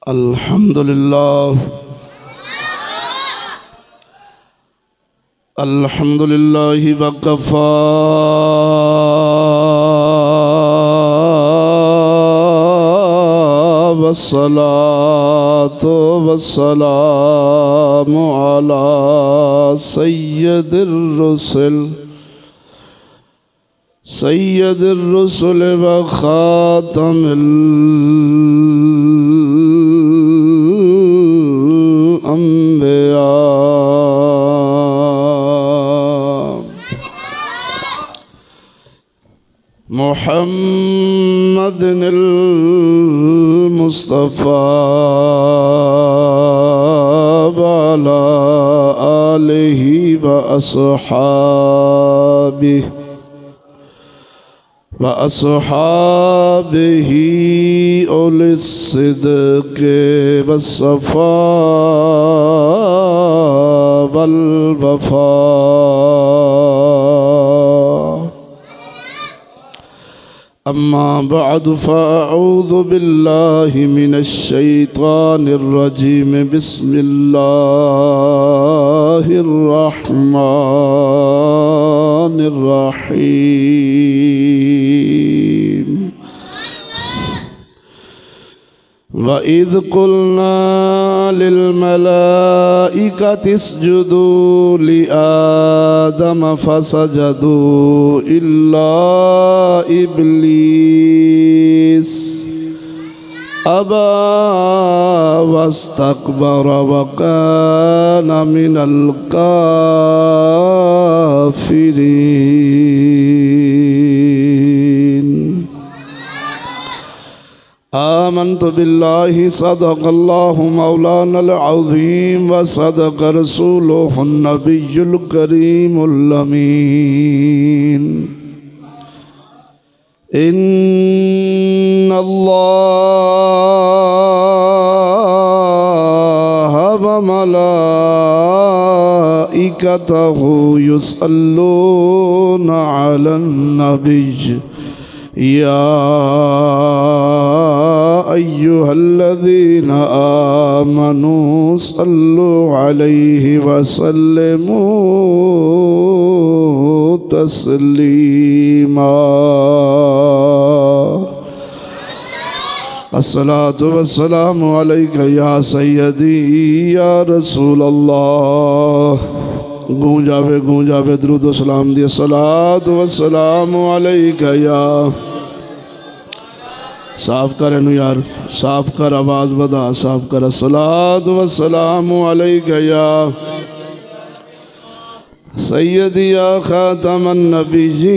अल्हम्दुलिल्लाह अल्हम्दुलिल्लाहि वकफ़ा वस्सलातु वस्सलामु अला सय्यदिर रुसुल व खातमिल अंबिया मुहम्मदिनिल मुस्तफ़ा व अला आलिहि व अस्हाबिही उलिस्सिद्क़ि वस्सफ़ा वल वफ़ा। अम्मा बअद फ़अऊज़ु बिल्लाहि मिनश शैतानिर रजीम। बिस्मिल्लाहिर रहमानिर रहीम। व इज़ क़ुल्ना लिल मलाइकति इसजुदू लि आदम फसजदू इल्ला इब्लीस अबा वस्तकबर व कान मिनल काफिरीन। आमन्तु बिल्लाहि सदक़ल्लाहु मौलानल अज़ीम व सदक़ रसूलुहुन नबियुल करीमुल अमीन। इन्नल्लाह व मलाइकतहु युसल्लूना अलन नबिय्य या अय्युहल्लज़ीना आमनू सल्लु अलैहि वसल्लिमू तस्लीमा। अस्सलातु वस्सलामु अलैका या सय्यदी या रसूल अल्लाह। गूंजावे दरूद व सलाम दी। अस्सलातु वस्सलामु अलैका या। साफ कर इनू यार, साफ कर, आवाज़ बदा, साफ कर। अस्सलातु वस्सलामु अलैका या सय्यदी या खातमन नबिय्यीन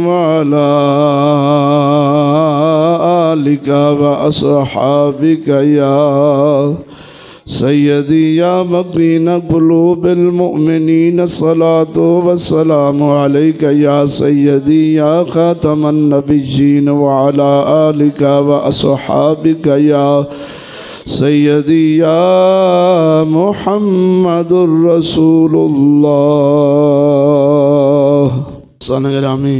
व अला आलिका व अस्हाबिका या सय्यदी या मकीन कुलूबिल मुमिनीन। अस्सलातु वस्सलामु अलैका या सय्यदी या खातमन नबिय्यीन व अला आलिका व अस्हाबिका या सय्यदी या मुहम्मदुर रसूलुल्लाह। सनगरामी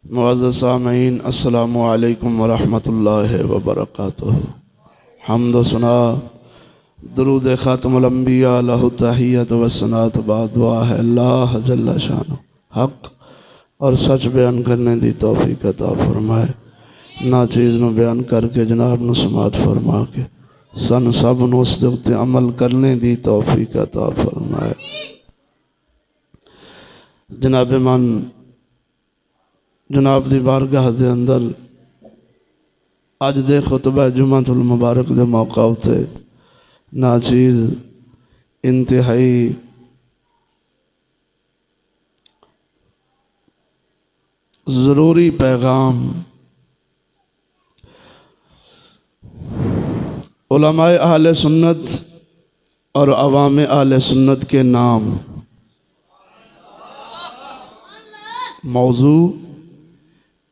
मुअज़्ज़ज़ सामीईन, अस्सलामु अलैकुम व रहमतुल्लाहि व बरकातुहू। हम्द सुना दरूद ख़ातमुल अंबिया लहु तहियत व सनात बाद दुआ है अल्लाह जल्ल शान हक और सच बयान करने दी तौफीक अता फरमाए। ना चीज़ नू बयान करके जनाब नू समात फरमा के सन सब नू उस दे उत्ते अमल करने दी तौफीक अता फरमाए। जनाब मन जनाब दी बारगाह दे अंदर अज दे खुतबा जुमातुल मुबारक दे मौका उत्ते ना चीज़ इंतहाई ज़रूरी पैगाम उलमाए अहले सुन्नत और अवाम अहले सुन्नत के नाम। मौजू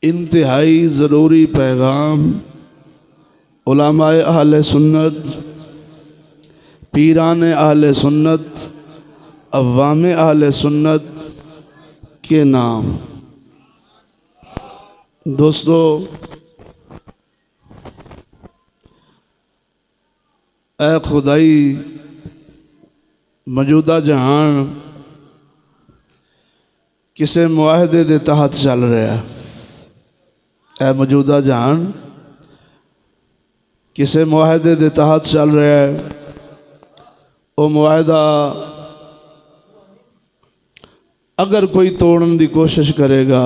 इंतहाई ज़रूरी पैगाम उलमाए अहले सुन्नत, पीरान अहले सुन्नत, अवाम अहले सुन्नत के नाम। दोस्तों, ऐ खुदाई मौजूदा जहान किसी मुआहदे के तहत चल रहा है। ऐ मौजूदा जहान किसी मुआहदे के तहत चल रहा है। वो मुआहदा अगर कोई तोड़न की कोशिश करेगा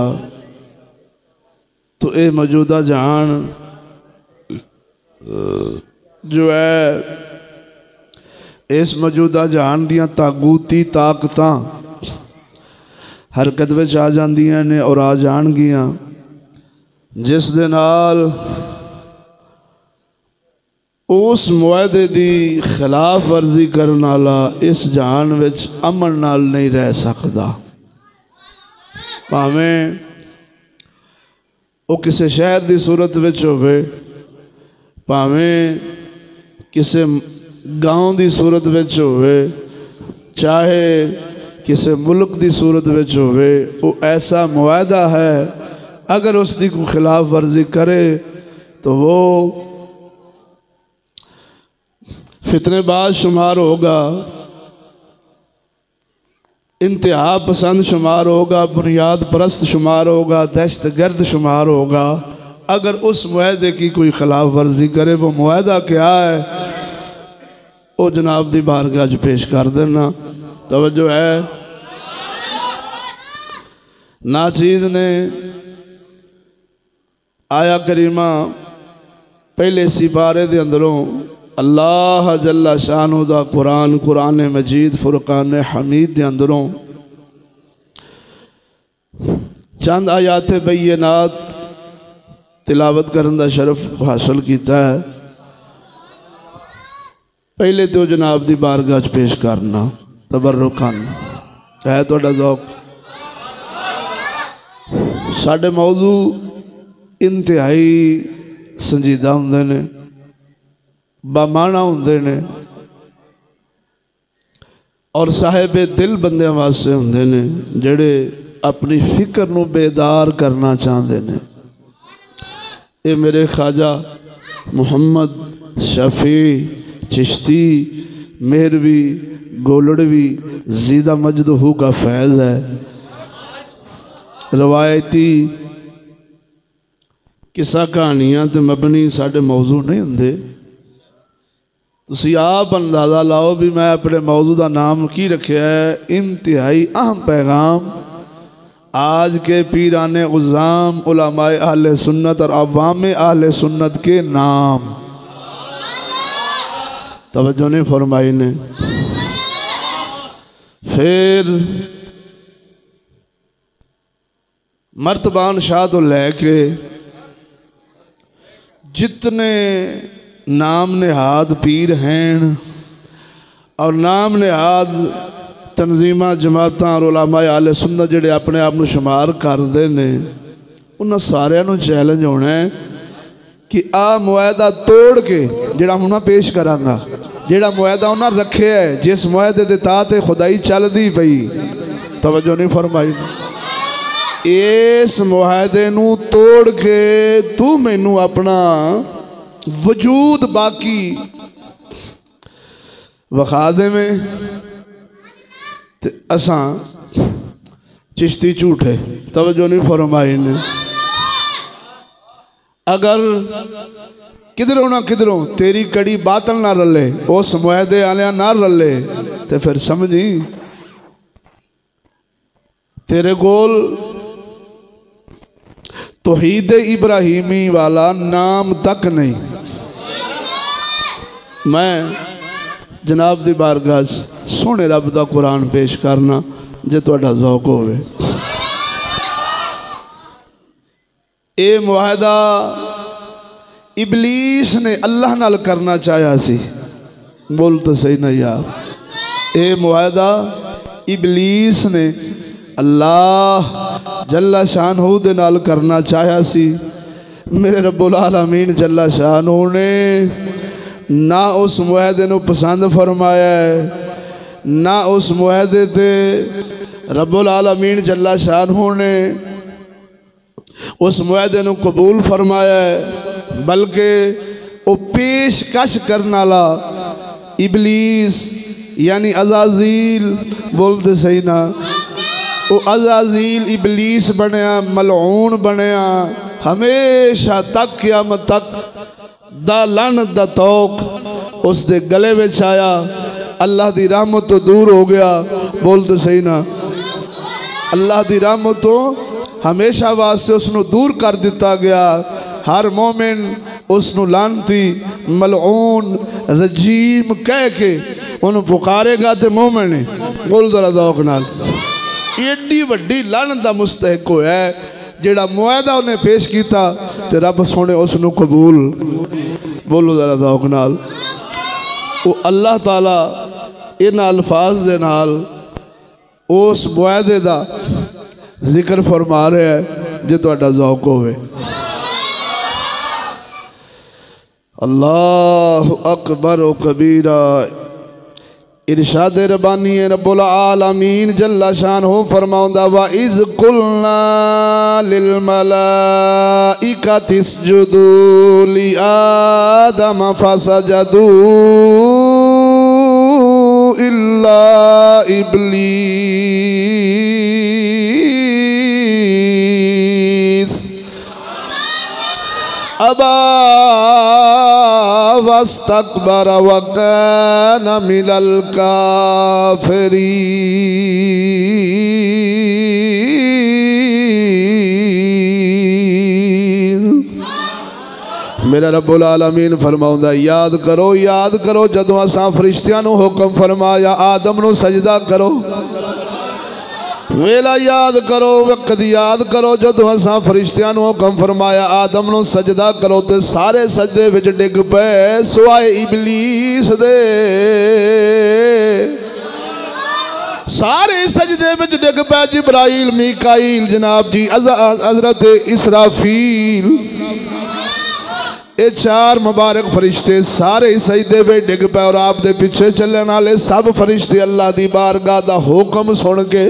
तो ये मौजूदा जहान जो है इस मौजूदा जहान दियां तागूती ताकतां हरकत में आ जांदियां ने और आ जाणगियां, जिस दे नाल उस मुआहदे की खिलाफ वर्जी करने वाला इस जहान विच अमन नाल नहीं रह सकता। भावें वो किसी शहर की सूरत विच होवे, भावें किसी गाँव की सूरत विच होवे, चाहे किसी मुल्क की सूरत विच होवे, वो ऐसा मुआहदा है अगर उसकी कोई खिलाफ वर्जी करे तो वो फितनेबाज शुमार होगा, इंतहा पसंद शुमार होगा, बुनियाद परस्त शुमार होगा, दहशत गर्द शुमार होगा अगर उस मुआहदे की कोई खिलाफ वर्जी करे। वो मुआहदा क्या है वो जनाब दी बारगाह च पेश कर देना। तवज्जो है। नाचीज़ ने आया करीमा पहले सिपारे दे अंदरों अल्लाह जल्ला शानो दा कुरान कुरान मजीद फुरकान हमीद दे अंदरों चंद आयात बैनात तिलावत करने का शरफ हासिल किया है। पहले तो जनाब दी बारगाह च पेश करना तबर्रुकन है तुहाडा ज़ौक। साडे मौजू इंतहाई संजीदा हुंदे ने, बामाना हुंदे ने और साहिबे दिल बंदियां वास्ते हुंदे ने जेड़े अपनी फिक्र नूं बेदार करना चाहते ने। ये मेरे ख्वाजा मुहम्मद शफी चिश्ती मेहरवी गोलड़वी ज़ीदा मजदहू का फैज़ है। रवायती किस्सा कहानियां तो मबनी साढ़े मौजू नहीं होंगे। तुसी आप अंदाज़ा लाओ भी मैं अपने मौजू का नाम की रखा है इंतहाई अहम पैगाम आज के पीराने उज़ाम उलमाए अहले सुन्नत और अवाम अहले सुन्नत के नाम। तवज्जो नहीं फरमाई ने। फिर मर्तबान शाह तो लैके जितने नाम निहाद पीर हैं और नाम निहाद तंजीमा जमात और उलमाए आले सुन्नत जिहड़े अपने आप को शुमार करते हैं उन्होंने सारिਆਂ ਨੂੰ चैलेंज होना है कि आ मुआहदा तोड़ के जिहड़ा हुण मैं पेश करांगा जिहड़ा मुआहदा उन्हें रखे है जिस मुआहदे के तहत खुदाई चलती पई। तवज्जो नहीं फरमाई। इस मुआहदे नू तोड़ के तू मैनू अपना वजूद बाकी विखा दे में ते असां चिश्ती झूठे। तवज्जो नहीं फरमाई ने। अगर किधरों ना किधरों तेरी कड़ी बातल ना रले उस मुआहदे आलिया ना रले तो फिर समझी तेरे कोल तौहीद इब्राहिमी वाला नाम तक नहीं। मैं जनाब दी बारगाह सोने रब दा कुरान पेश करना जे तुहाडा ज़ौक होवे। ये मुआहदा इबलीस ने अल्लाह नाल करना चाहा सी। बोल तो सही ना यार। ये मुआहदा इबलीस ने अल्लाह जल्ला शानहू दे नाल करना चाहा सी। मेरे रब्बुल आलमीन जल्ला शानहू ने ना उस मुआहदे नू पसंद फरमाया ना उस मुआहदे ते रब्बुल आलमीन जल्ला शानहू ने उस मुआहदे नू कबूल फरमाया बल्कि वो पेशकश करने वाला इबलीस यानी अज़ाज़ील, बोलते सही ना, वो अज़ाज़ील इबलीस बनया, मलऊन बनया, हमेशा तक क़यामत तक दा लानत दा तौक उसके गले में आया। अल्लाह दी रहमत तो दूर हो गया, बोलते सही ना, अल्लाह दी रहमत तो हमेशा वास्ते उसनों दूर कर दिता गया। हर मोमिन उसनों लानती, मलऊन, रजीम कह के उन्हें पुकारेगा तो मोमिन है। बोल जरा दौक नाल, एडी वड्डी लानत दा मुस्तहिक होया है जेड़ा मुआहदा उन्हें पेश किया ते रब सोने उसनों कबूल। बोलो जरा दौक नाल, वो अल्लाह ताला इन अल्फाज दे नाल उस मुआहदे दा जिक्र फरमा रहा है जे तुहाडा ज़ौक होवे। अल्लाहु अकबर व कबीरा। इरशाद रब्बानी रब्बुल आलमीन जल्ला शानहु फरमाउंदा वा इज़ कुल्ना लिल मलाइकति इसजुदू लि आदम फसजदू इल्ला इब्लीस अबा वस्तकबर व कान मिनल काफिरीन। मेरा रब्बुल आलमीन फरमाउंदा याद करो जदों असां फरिश्तियां नूं हुक्म फरमाया आदम नूं सजदा करो। वेला याद करो, वक्त याद करो जदों असां फरिश्तियां नूं हुक्म फरमाया आदम नूं सजदा करो ते सारे सजदे विच डिग पे सिवाए इबलीस दे। सारे सजदे विच डिग पे जिब्राइल, मीकाईल, जनाब जी हज़रत इसराफील, ये चार मुबारक फरिश्ते सारे सजदे में डिग पे और आप दे पीछे चलने वाले सब फरिश्ते अल्लाह दी बारगाह दा हुक्म सुन के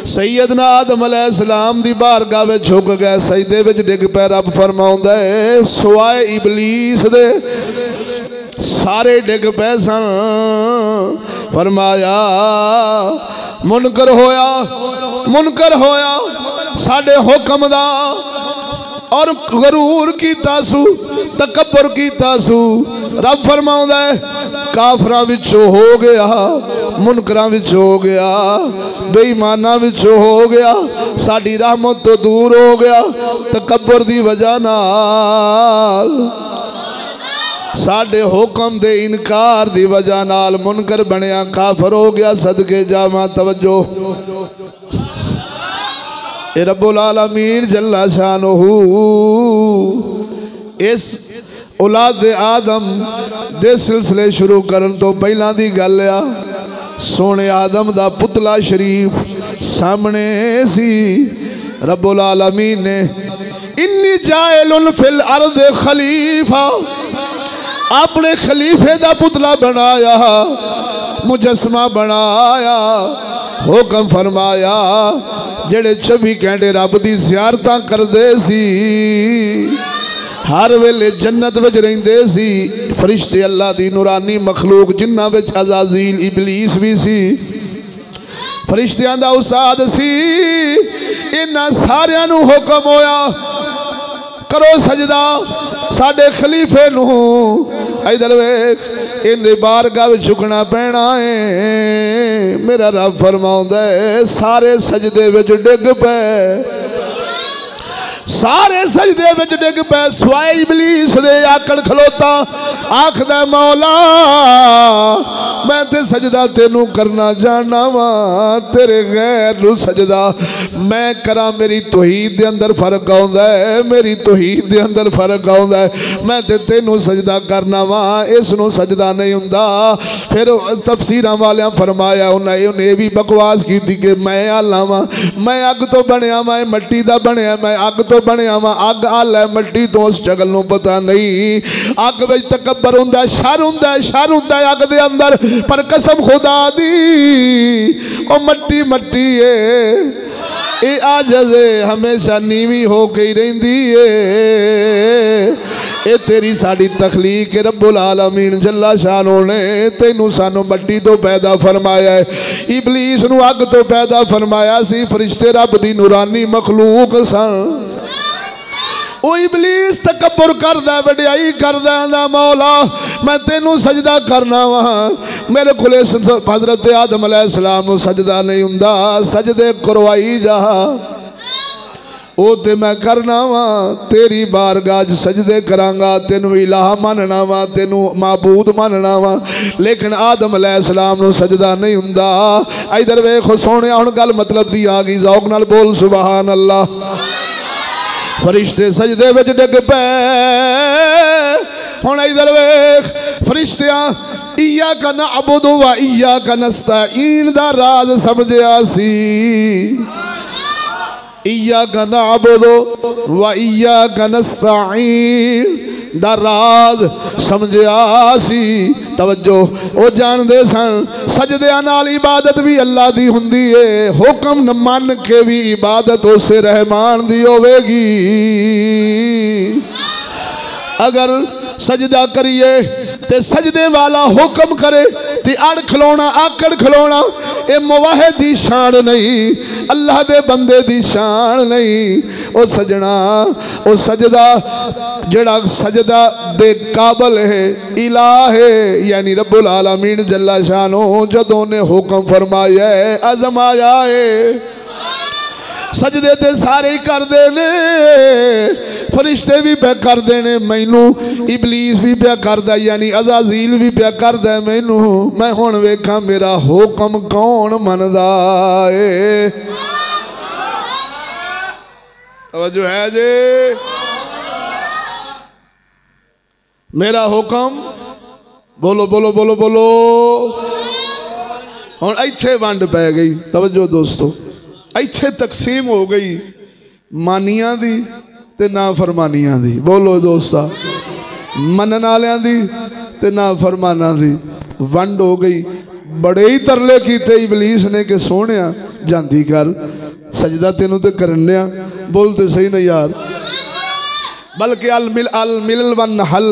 सैयदना आदम अलैहिस्सलाम दी बारगाह में झुक गए, सजदे में डिग पे। रब फरमाउंदा है सिवाए इबलीस दे सारे डिग पे सन। फरमाया मुनकर होया साडे हुक्म दा और गरूर कीता सू, तकब्बुर कीता सू। रब फरमाउंदा है काफरां विचों हो गया, मुनकरां विचों हो गया, बेईमानां विचों हो गया, साडी रहमत तो दूर हो गया। तकब्बुर दी वजह नाल, साडे हुक्म दे इनकार दी वजह नाल मुनकर बनया, काफर हो गया। सदके जावां तवज्जो, रब्बुल आलमीन जल्ला शानहू इस औलाद आदम दे सिलसिले शुरू करन तो पहला दी गल आ, सोने आदम दा पुतला शरीफ सामने सी। रब्बुल आलमीन ने इन्नी जाइलुन फिल अर्द खलीफा, अपने खलीफे दा पुतला बनाया, मुजस्मा बनाया, हुक्म फरमाया जेड़े 24 घंटे रब दी ज़ियारतां करदे सी, हर वेले जन्नत विच रहिंदे सी। फरिश्ते अल्लाह दी नूरानी मखलूक जिन्हां विच अज़ाज़ील इबलीस भी सी, फरिश्तियां दा उस्ताद सी। इन्हां सारियां नूं हुक्म होया करो सजदा साडे खलीफे नूं। इधर वेख इंदे बारगाह विच झुकना पैना है। मेरा रब फरमाउंदा है सारे सजदे विच डिग पे, सारे सजदे विच डिग पे सिवाए इबलीस दे। आकड़ खलोता आखदा मौला मैं ते सजदा तेनू करना जानना वा, तेरे गैर नू सजदा मैं करा। मेरी तौहीद दे अंदर फर्क आउंदा है, मेरी तौहीद दे अंदर फर्क आउंदा है। मैं ते तेनू सजदा करना वा, इस नू सजदा नहीं हुंदा। फिर तफसीरां वालियां फरमाया उन्हें भी बकवास की कि मैं आला वा, मैं अग तो बनया वा, मट्टी दा बनया, मैं अग तो बनया वा। अग आल है मट्टी तो उस शक्ल नू पता नहीं। अग विच तकब्बर हुंदा, शर हुंदा, शर हुंदा अग दे अंदर, पर कसम खुदा दी ओ मट्टी मट्टी है, ये आजज़ हमेशा नीवी हो के रहिंदी है। ये तेरी साड़ी तखलीक है। रब्बुल आलमीन जल्ला शानो ने तेनू सानू मट्टी तो पैदा फरमाया है, इबलीस नू अग तो पैदा फरमाया सी। फरिश्ते रब दी नूरानी मखलूक सन। ओ इबलीस तकब्बुर करदा, वड्याई करदा, आंदा मौला मैं तेनू सजदा करना वा, मेरे कोले हजरत आदम अलैहिस्सलाम नू सजदा नहीं हुंदा, सजदे करवाई जा। ओ ते मैं करना वा, तेरी बारगाह च सजदे करांगा, तेनू इलाह मनना वा, तेनू माबूद मनना वा, लेकिन आदम अलैहिस्सलाम नू सजदा नहीं हुंदा। इधर वेखो सोहणिया, हुण गल मतलब दी आ गई, ज़ौक नाल बोल सुभान अल्लाह। फरिश्ते सजदे विच डिग पे। हुण इधर वेख फरिश्तियां इय्याका नअबुदु व इय्याका नस्तईन दा राज समझिया सी। इय्याका नअबुदु व इय्याका नस्तईन दा राज समझिया सी। तवज्जो, वो जानते सन सजदिया नाल इबादत भी अल्लाह दी हुंदी है, हुक्म न मन के भी इबादत उसे रहमान दी होवेगी। अगर सजदा करिए ते सजदे वाला हुक्म करे ते अड़ खलोना आकड़ खलोना, ये मुवाहिद दी शान नहीं, अल्लाह दे बंदे दी शान नहीं। ओ सजना, ओ सजदा जड़ा सजदा दे काबल है इलाह है, यानी रब्बुल आलमीन जल्ला शानो जदों ने हुक्म फरमाया है आजमाया है। सजदे ते सारे ही करते ने, फरिश्ते भी पे करते ने, मैनू इबलीस भी पे करदा, यानी अज़ाज़ील भी पे करदा मैनू। मैं हुण वेखा मेरा हुक्म कौन मनदा है। तवज्जो है जे, मेरा हुक्म बोलो बोलो बोलो बोलो। हुण इत्थे वंड पै गई। तवज्जो दोस्तों, इत्थे तकसीम हो गई मानिया दी ते ना फरमानिया दी। बोलो दोस्ता, मनन वालियां दी ते ना फरमाना दी वंड हो गई। बड़े ही तरले कीते इबलीस ने कि सोहणिया जांदी कर, सजदा तेनू ते करन्या, बोलते सही ना यार। बल्कि अल मिलल वन हल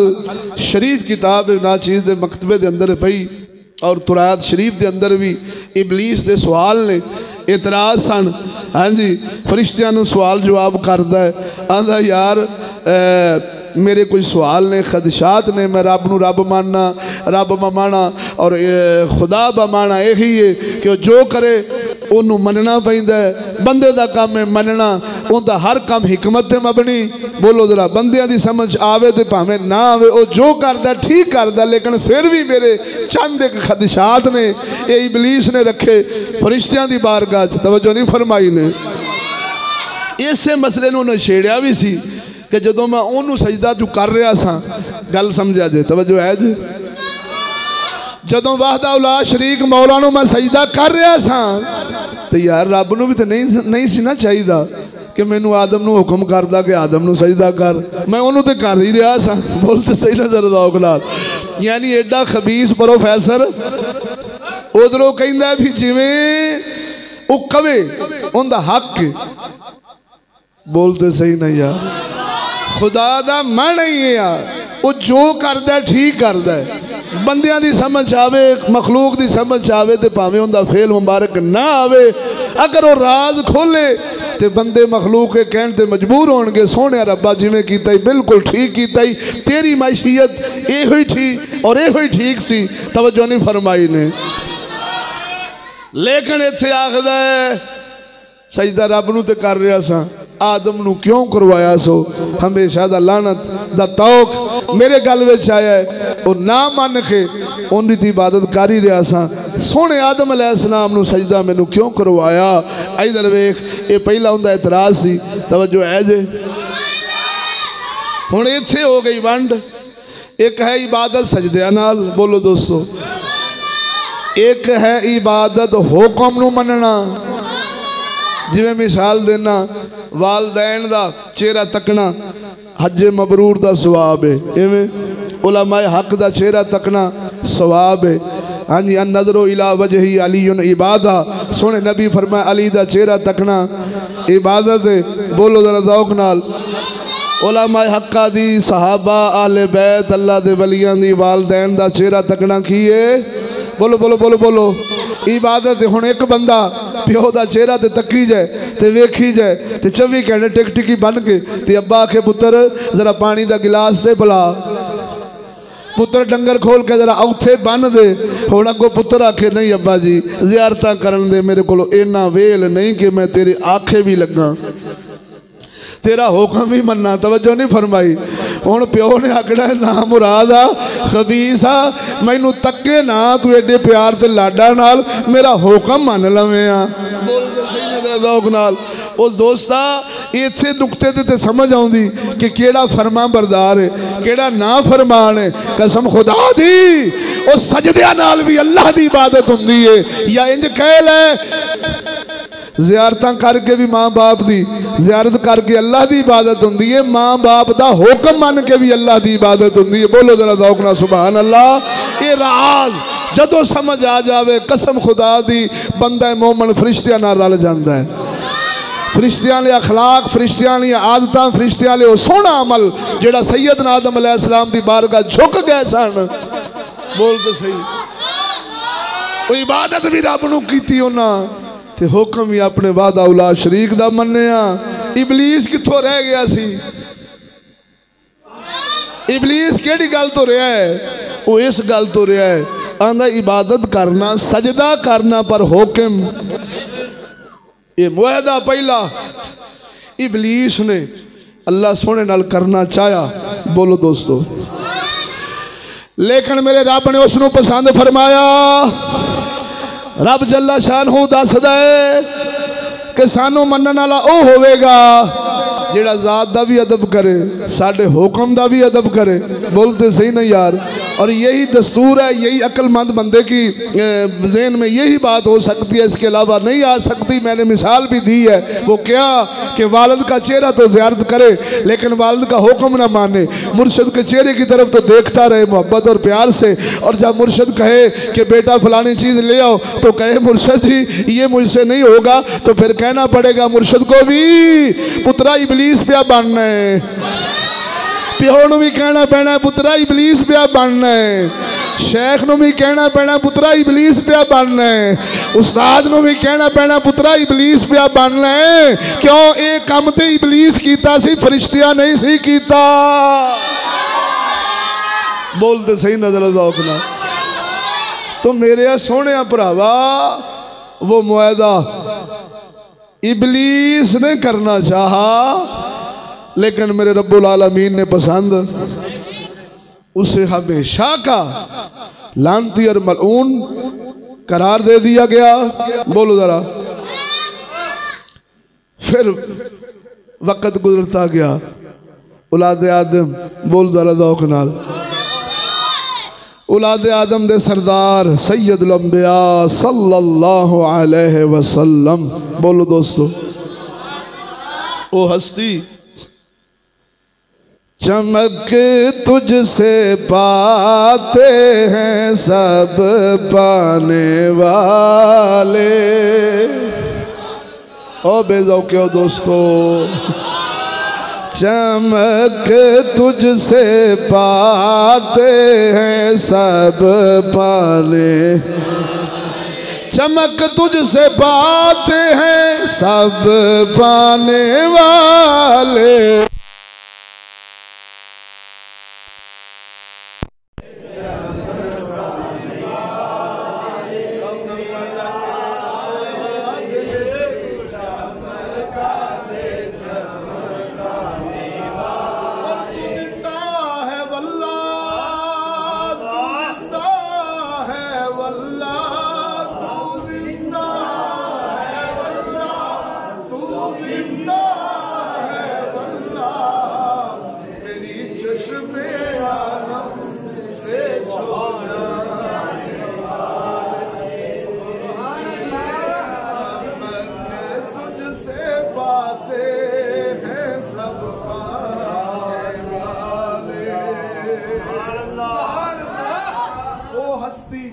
शरीफ किताब ना चीज़ दे मकतबे दे अंदर पई, और तुरात शरीफ के अंदर भी इबलीस के सवाल ने इतराज सन। हाँ जी, फरिश्तियां नूं सवाल जवाब करदा है, आंदा यार मेरे कोई सवाल ने, खदशात ने, मैं रब नूं रब मानना, रब माना और खुदा बमाना यही है कि जो करे उन्होंने मनना पैंदा है। बंदे का काम है मनना, उनका हर काम हिकमत ते मबनी। बोलो जरा, बंदियां दी समझ आवे ते भावें ना आवे, वो जो करदा ठीक करदा, लेकिन फिर भी मेरे चंद एक खदशात ने ये इबलीस ने रखे फरिश्तियां दी बारगाह च। तवज्जो नहीं फरमाई ने। इसे मसले नूं नछेड़िया भी सी कि जदों मैं उन्होंने सजदा जो कर रहा सा, गल समझा जे। तवज्जो है जी, जदों वाहदा उला शरीक मौला नूं मैं सजदा कर रहा सा तो यार रब नूं भी तो नहीं सी ना चाहिदा कि मैनू आदम नूं हुक्म करदा कि आदम नूं सजदा कर, मैं उन्होंने तो कर ही रहा सा। बोलते सही ना जरा दौक नाल। यानी एडा खबीस प्रोफैसर उधरों कहंदा भी जिवें वो कवे उनका हक। बोलते सही ना यार, खुदा दा मन ही है यार, वो जो करदा ठीक करदा है। बंदियां दी समझ आवे, मखलूक दी समझ आवे तो भावें उनका फेल मुबारक ना आवे। अगर वो राज खोले तो बंदे मखलूक के कहण ते मजबूर होणगे, सोहणिया रब्बा जिवें कीता ही बिल्कुल ठीक कीता ही, तेरी मैशियत इहो ही ठीक और इहो ही ठीक सी। तवज्जो नहीं फरमाई ने। लेकिन इत्थे आखदा है सजदा रब नूं ते कर रहा सा, आदम नूं क्यों करवाया सो? हमेशा दा लानत दा तौक मेरे गल विच आया है। वो ना मन के उन्हीं दी इबादत कर ही रहा सा। सोहणे आदम अलैहिस्सलाम नूं सजदा मैनू क्यों करवाया? इधर वेख, ये पहला उनका इतराज सी। तवज्जो है जे। हुण इत्थे हो गई वंड। एक है इबादत सजदिया नाल, बोलो दोस्तों, एक है इबादत हुक्म नूं मनना। जिवें मिसाल देना, वालदैन दा चेहरा तकना हज मबरूर दा सवाब है, इवें उलमाए हक दा चेहरा तकना सवाब है। हाँ जी, नजरो इला वजही अलीयुन इबादा, सोने नबी फरमाया अली दा चेहरा तकना इबादत है। बोलो जरा ज़ौक़ नाल। उलमाए हक्का दी, सहाबा, आले बैत, अल्लाह दे वलियां दी, वालदैन दा चेहरा तकना की है? बोलो बोलो बोलो बोलो। इबादत हुण एक बंदा प्यो दा चेहरा ते तकी जाए ते वेखी जाए ते 24 घंटे टिक टिकी बन के ते अब्बा आखे पुत्र जरा पानी दा गिलास दे पिला, पुत्र डंगर खोल के जरा औथे बन दे। हुण अगो पुत्र आखे नहीं अब्बा जी ज़ियारतां करन दे, मेरे कोल इन्ना वेल नहीं कि मैं तेरे आखे भी लगा, तेरा हुक्म भी मन्ना। तवज्जो नहीं फरमाई। हुण प्यो ने आखना ना मुराद आ खबीस आ, मैनू तके ना तू एडे प्यार ते लाडा नाल मेरा हुक्म मन लवें आ। उस दोस्ता इत्थे नुकते ते समझ आउंदी कि केड़ा फरमा बरदार है केड़ा ना फरमान है। कसम खुदा दी उस सजदिया नाल भी अल्लाह दी इबादत हुंदी है, या इंज कह ले ज़ियारतां करके भी माँ बाप दी ज़ियारत करके अल्लाह दी इबादत हुंदी है, माँ बाप दा हुक्म मन के भी अल्लाह दी इबादत हुंदी है। बोलो जरा दौक ना सुभान अल्लाह। ये राज जदों समझ आ जावे कसम खुदा दी बंदा मोमन फरिश्तियां नाल रल जांदा है। फरिश्तियां ले अखलाक, फरिश्तियां ली आदतां, फरिश्तियां ले सोहना अमल जेड़ा सैयदना आदम अलैहिस्सलाम दी बारगाह झुक गए सन। बोल तो सही। वो इबादत भी रब नूं कीती उन्हां ते हुक्म भी अपने वादा उला शरीक दा मन्निया। इबलीस कित्थों रह गया सी? इबलीस केड़ी गल तो रहा है? वो इस गल तो रहा है आंदा इबादत करना सजदा करना पर हुक्म ये मुआहदा पहला इबलीस ने अल्लाह सोने नाल करना चाहा। बोलो दोस्तों, लेकिन मेरे रब ने उसनू पसंद फरमाया। रब जल्ला शानहू दसदा है कि सानू मनन वाला ओ होवेगा जेड़ा जात दा भी अदब करे, साडे हुक्म दा भी अदब करे। बोलते सही नहीं यार। और यही दस्तूर है, यही अक्लमंद बंदे की ज़हन में यही बात हो सकती है, इसके अलावा नहीं आ सकती। मैंने मिसाल भी दी है, वो क्या कि वालिद का चेहरा तो ज़ियारत करे लेकिन वालिद का हुक्म ना माने, मुर्शद के चेहरे की तरफ तो देखता रहे मोहब्बत और प्यार से। और जब मुर्शद कहे कि बेटा फलानी चीज़ ले आओ तो कहे मुर्शद जी ये मुझसे नहीं होगा, तो फिर कहना पड़ेगा मुर्शद को भी पुत्रा इबलीस पे बनना है, प्यो नूं भी कहना पैना पुत्रा इबलीस पे बनना है, शेख नूं भी कहना पैना पुत्रा इबलीस पे बनना है, उस्ताद नूं भी कहना पैना पुत्रा इबलीस पे बनना है। क्यों? ये काम ते इबलीस कीता सी, फरिश्तियां नहीं सी कीता। बोलते सही नजर दौक ना। तो मेरे सोहणिया भरावा वो मुआहदा इबलीस ने करना चाहा लेकिन मेरे रब्बुल आलमीन ने पसंद उसे हमेशा का लानती और मलऊन करार दे दिया गया। बोलो जरा। फिर वक्त गुजरता गया, औलाद आदम, बोल जरा दौक नाल, औलाद आदम दे सरदार सैयदुल अंबिया सल्लल्लाहु अलैहि वसल्लम। बोलो दोस्तों, वो हस्ती चमक तुझसे पाते हैं सब पाने वाले। ओ बेज़ौक़ दोस्तों, चमक तुझसे पाते हैं सब पाने, चमक तुझसे पाते हैं सब पाने वाले।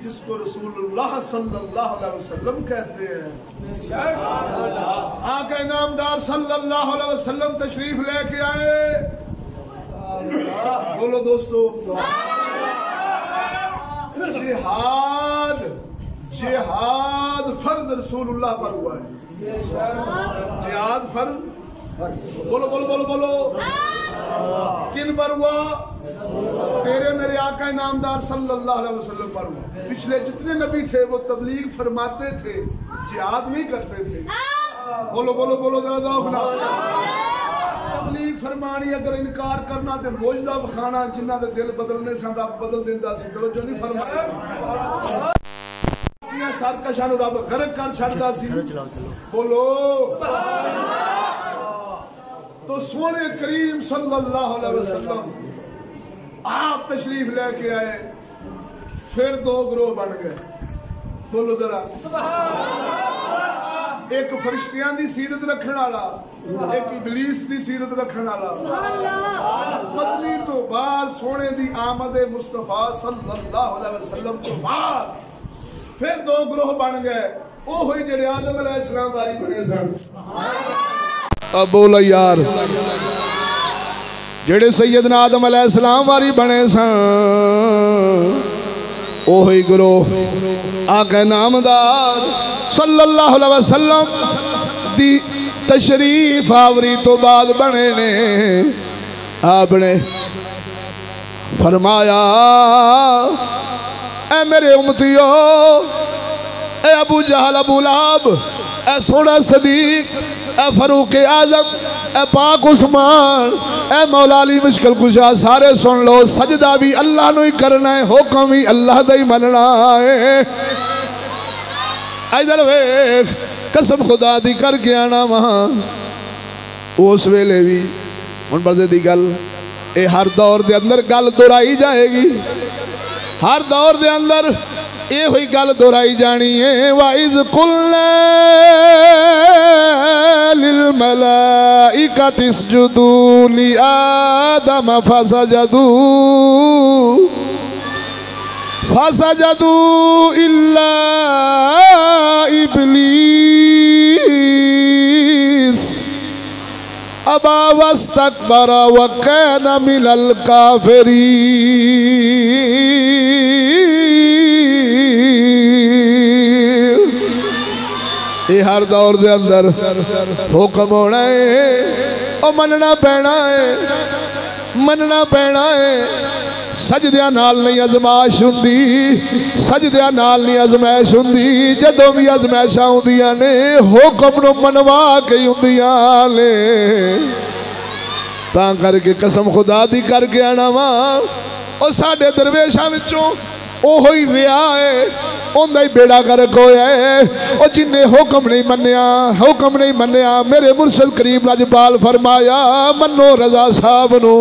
जिसको रसूलुल्लाह सल्लल्लाहु अलैहि वसल्लम कहते हैं। आका इनामदार सल्लल्लाहु अलैहि वसल्लम तशरीफ लेके आए बोलो दोस्तों, जिहाद जिहाद फर्ज रसूलुल्लाह पर हुआ है। जिहाद फर्ज, बोलो बोलो बोलो बोलो, किन पर हुआ? तेरे मेरे आका नामदार सल्लल्लाहु अलैहि वसल्लम पर हुआ। पिछले जितने नबी थे वो तबलीग फरमाते थे, जिहाद नहीं करते थे। बोलो बोलो बोलो जरा दौखना। तबलीग फरमानी, अगर इनकार करना तो मौजज़ा विखाना, जिन्हां दे दिल बदलने से रब बदल देंदा सी। तवज्जो नहीं फरमाई। सरकशां नूं रब गरक कर छड्डदा सी। बोलो। तो सोने करीम सल्लल्लाहु अलैहि वसल्लम आप तशरीफ लेके आए, फिर दो ग्रोह बन गए। बोलो जरा। एक फरिश्तियां दी सीरत रखने वाला, एक इबलीस दी सीरत रखने वाला। मदनी तो बाद सोने दी आमदे मुस्तफा सल्लल्लाहु अलैहि वसल्लम तो बाद फिर दो ग्रोह बन गए। वो ही जेड़े आदम अलैहिस्सलाम वारी बने सन। अब बोलो यार, जेड़े सैयदना आदम अलैहिस्सलाम वारी बने सन, ओही ग्रोह आका नामदार सल्लल्लाहु अलैहि वसल्लम दी तशरीफ आवरी तो बाद बने ने। आपने फरमाया, ए मेरे उम्मतियो, ए अबू जहल अबू लहब, ए सोना सदीक, ए फरूक आजम, ए पाक उस्मान, ए मौला अली मुश्किल कुशा, सारे सुन लो। सजदा भी अल्लाह नू ही करना है, हुक्म भी अल्लाह दा ही मनना है। इधर वेख, कसम खुदा दी करके आना वहां उस वेले भी हुण बदे दी गल, ये हर दौर दे अंदर गल दोहराई जाएगी। हर दौर दे अंदर ये हुई गल दोहराई जानी है। वाइज़ कुल्ना लिल मलाइकति इसजुदू ली आदम फसजदू इल्ला इब्लीस अबा वस्तकबरा व काना मिनल काफिरीन। ये हर दौर दे अंदर हुक्म होना है, और मनना पैना है, मनना पैना है। सजदिया नाल नहीं अजमाइश हुंदी, सजदिया नाल नहीं अजमाइश हुंदी। जदों भी अजमाइशां हुंदियां ने, हुक्म नूं मनवा के हुंदियां ने। तां करके कसम खुदा दी करके आना वा, और साडे दरवेशां विचों ओहो ही रिहा है, उंदा ही बेड़ा गर्क होया है। और जिन्हें हुक्म नहीं मन्निया, हुक्म नहीं मन्निया, मेरे मुर्शद करीम लजपाल फरमाया, मन्नो रजा साहब नू।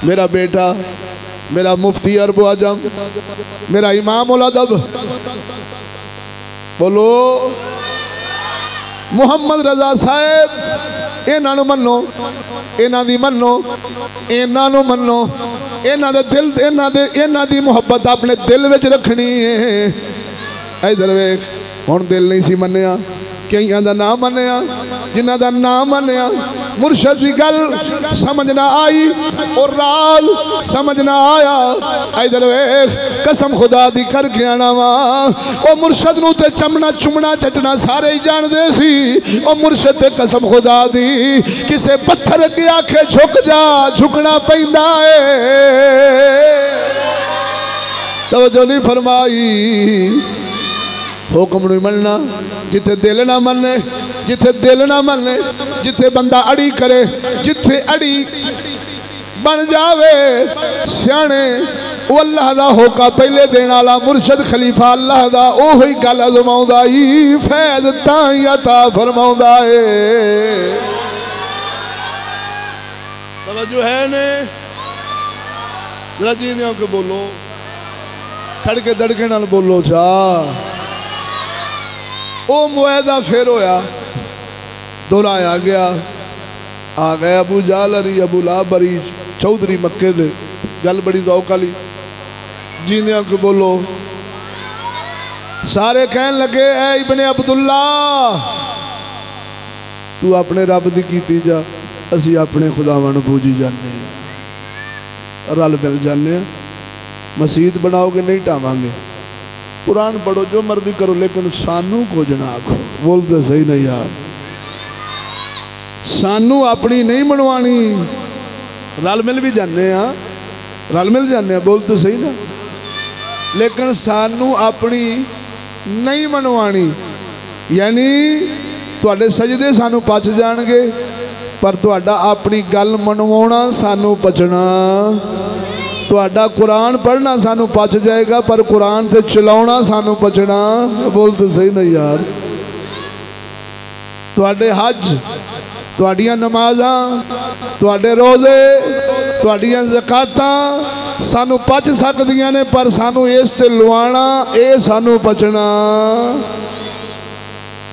मेरा बेटा, मेरा मुफ्ती अरब आजम, मेरा इमाम उल अदब, बोलो मुहम्मद रजा साहब, इन्हां नूं मन्नो, इन्हां दी मन्नो, इन्हां नूं मन्नो। इन्हां दे दिल, इन्हां दी मुहब्बत अपने दिल विच रखनी है। इधर वेख, हुण दिल नहीं सी मन्निया, कईयां दा नाम मन्निया, जिन्हां दा नाम मन्निया, मुर्शद की गल समझ ना आई और राज समझ ना आया। इधर वेख, कसम खुदा दी करके आना वा, ओ मुर्शद नूं ते चमना चुमना चटना सारे ही जानदे सी। ओ मुर्शद ते कसम खुदा दी, किसे पत्थर के आखे झुक जा, झुकना पैंदा है। तवज्जो नहीं फरमाई। हुक्म नहीं मनना, जिथे दिल ना मने, जिथे दिल ना मने, जिथे बंदा अड़ी करे, जिथे अड़ी बन जावे सियाने, वो अल्लाह दा होका पहले देने वाला मुर्शद खलीफा अल्लाह दा, ओही गल अजमाउंदा ही फैज तां अता फरमाउंदा है। तवज्जो है ने, जरा जी के बोलो, खड़के दड़के नाल बोलो जा। ओ मुआदा फिर होया, दोहराया गया। आ गए अबू जाल अरी, अबू लाहब अरी, चौधरी मक्के दे। गल बड़ी ज़ौक़ वाली, जींदियां को बोलो। सारे कहन लगे, ऐ इब्ने अब्दुल्ला, तू अपने रब दी कीती जा, असी अपने खुदावां नूं पूजी जाने। रल मिल जाने। मसीत बनाओगे नहीं ढावांगे, कुरान पढ़ो जो मर्जी करो, लेकिन सानू कुछ ना आखो। बोलते सही नहीं यार, सानू अपनी नहीं मनवानी। रल मिल भी जाने, रल मिल जाने, बोलते सही ना, लेकिन सानू अपनी नहीं मनवानी। यानी तुहाडे सजदे सानू पच जाणगे, पर तुहाडा अपनी गल मनवाना सानू पचना। तुहाडा कुरान पढ़ना सानू पच जाएगा, पर कुरान ते चलाउना सानू पचना। बोलते सही नहीं यार, तुहाडे हज, तुहाडियां नमाज़ां, तुहाडे रोज़े, तुहाडियां ज़कातां सानू पच सकदियां ने, पर सानू इस ते लुआना, ये सानू पचना।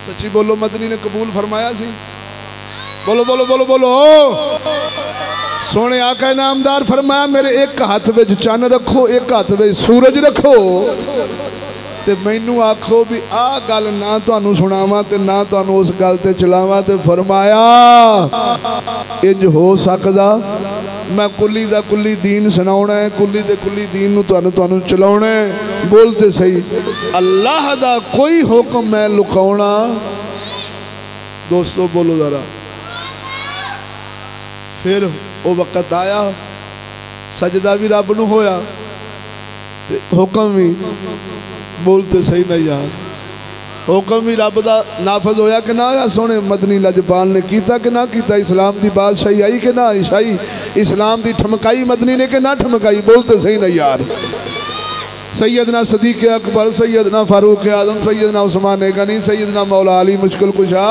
सच्ची बोलो, मदनी ने कबूल फरमाया सी? बोलो बोलो बोलो बोलो। सोने आका नामदार फरमाया, मेरे एक हाथ में चन रखो, एक हाथ में सूरज रखो, ते मैनू आखो भी आ गल ना तुहानू सुनावा ते ना तुहानू उस गल ते चलावा। ते फरमाया इंज हो सकदा, मैं कुली दा कुली दीन सुनाउणा है, कुली दे कुली दीन नू तुहानू चलाउणा है। बोलते सही, अल्लाह दा कोई हुक्म मैं लुकाउणा। दोस्तों बोलो जरा। फिर वो वक्त आया, सजदा भी रब नू होया, हुक्म भी। बोलते सही नहीं यार, हुक्म भी रब दा नाफज होया कि ना होया? सोने मदनी लजपाल ने कीता कि ना कीता? इस्लाम दी बादशाही आई कि ना आई? इस्लाम दी ठमकाई मदनी ने कि ना ठमकाई? बोलते सही नहीं यार। सैयदना सदीक अकबर, सैयदना फारूक आजम, सैयदना उस्मान गनी, सैयदना मौला अली मुश्किल कुशा,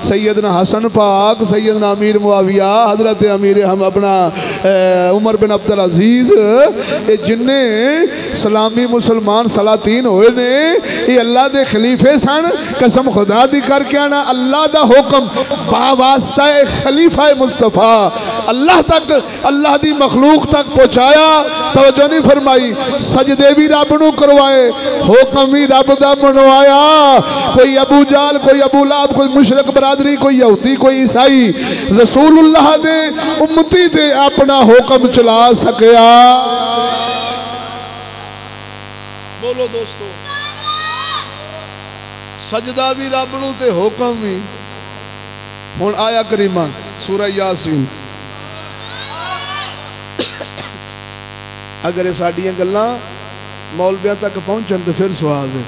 सैयदना हसन पाक, सैयदना अमीर मुआविया, हजरत अमीर हम अपना उमर बिन अब्दुल अजीज, ये जिन्ने सलामी मुसलमान सलातीन होए ने, ये अल्लाह दे खलीफे सन। कसम खुदा दी करके आना, अल्लाह दा हुक्म बावास्ता खलीफा मुस्तफा अल्लाह तक, अल्लाह दी मखलूक तक पहुँचाया। तवज्जो नहीं फरमाई। सजदे भी रब नू करवाए, हुक्म भी रब दा मनवाया। कोई अबू जाल, कोई अबू लाब, कोई मुशरक बरादरी, कोई यहूदी, कोई ईसाई रसूलुल्लाह दे उम्मती ते अपना हुक्म चला सकिया। बोलो दोस्तों, सजदा भी रब नू ते हुक्म भी। हुण आया करीमा सूरह यासीन। अगर ये साडियां गल्लां मौलवियां तक पहुंचन तो फिर सवाल है।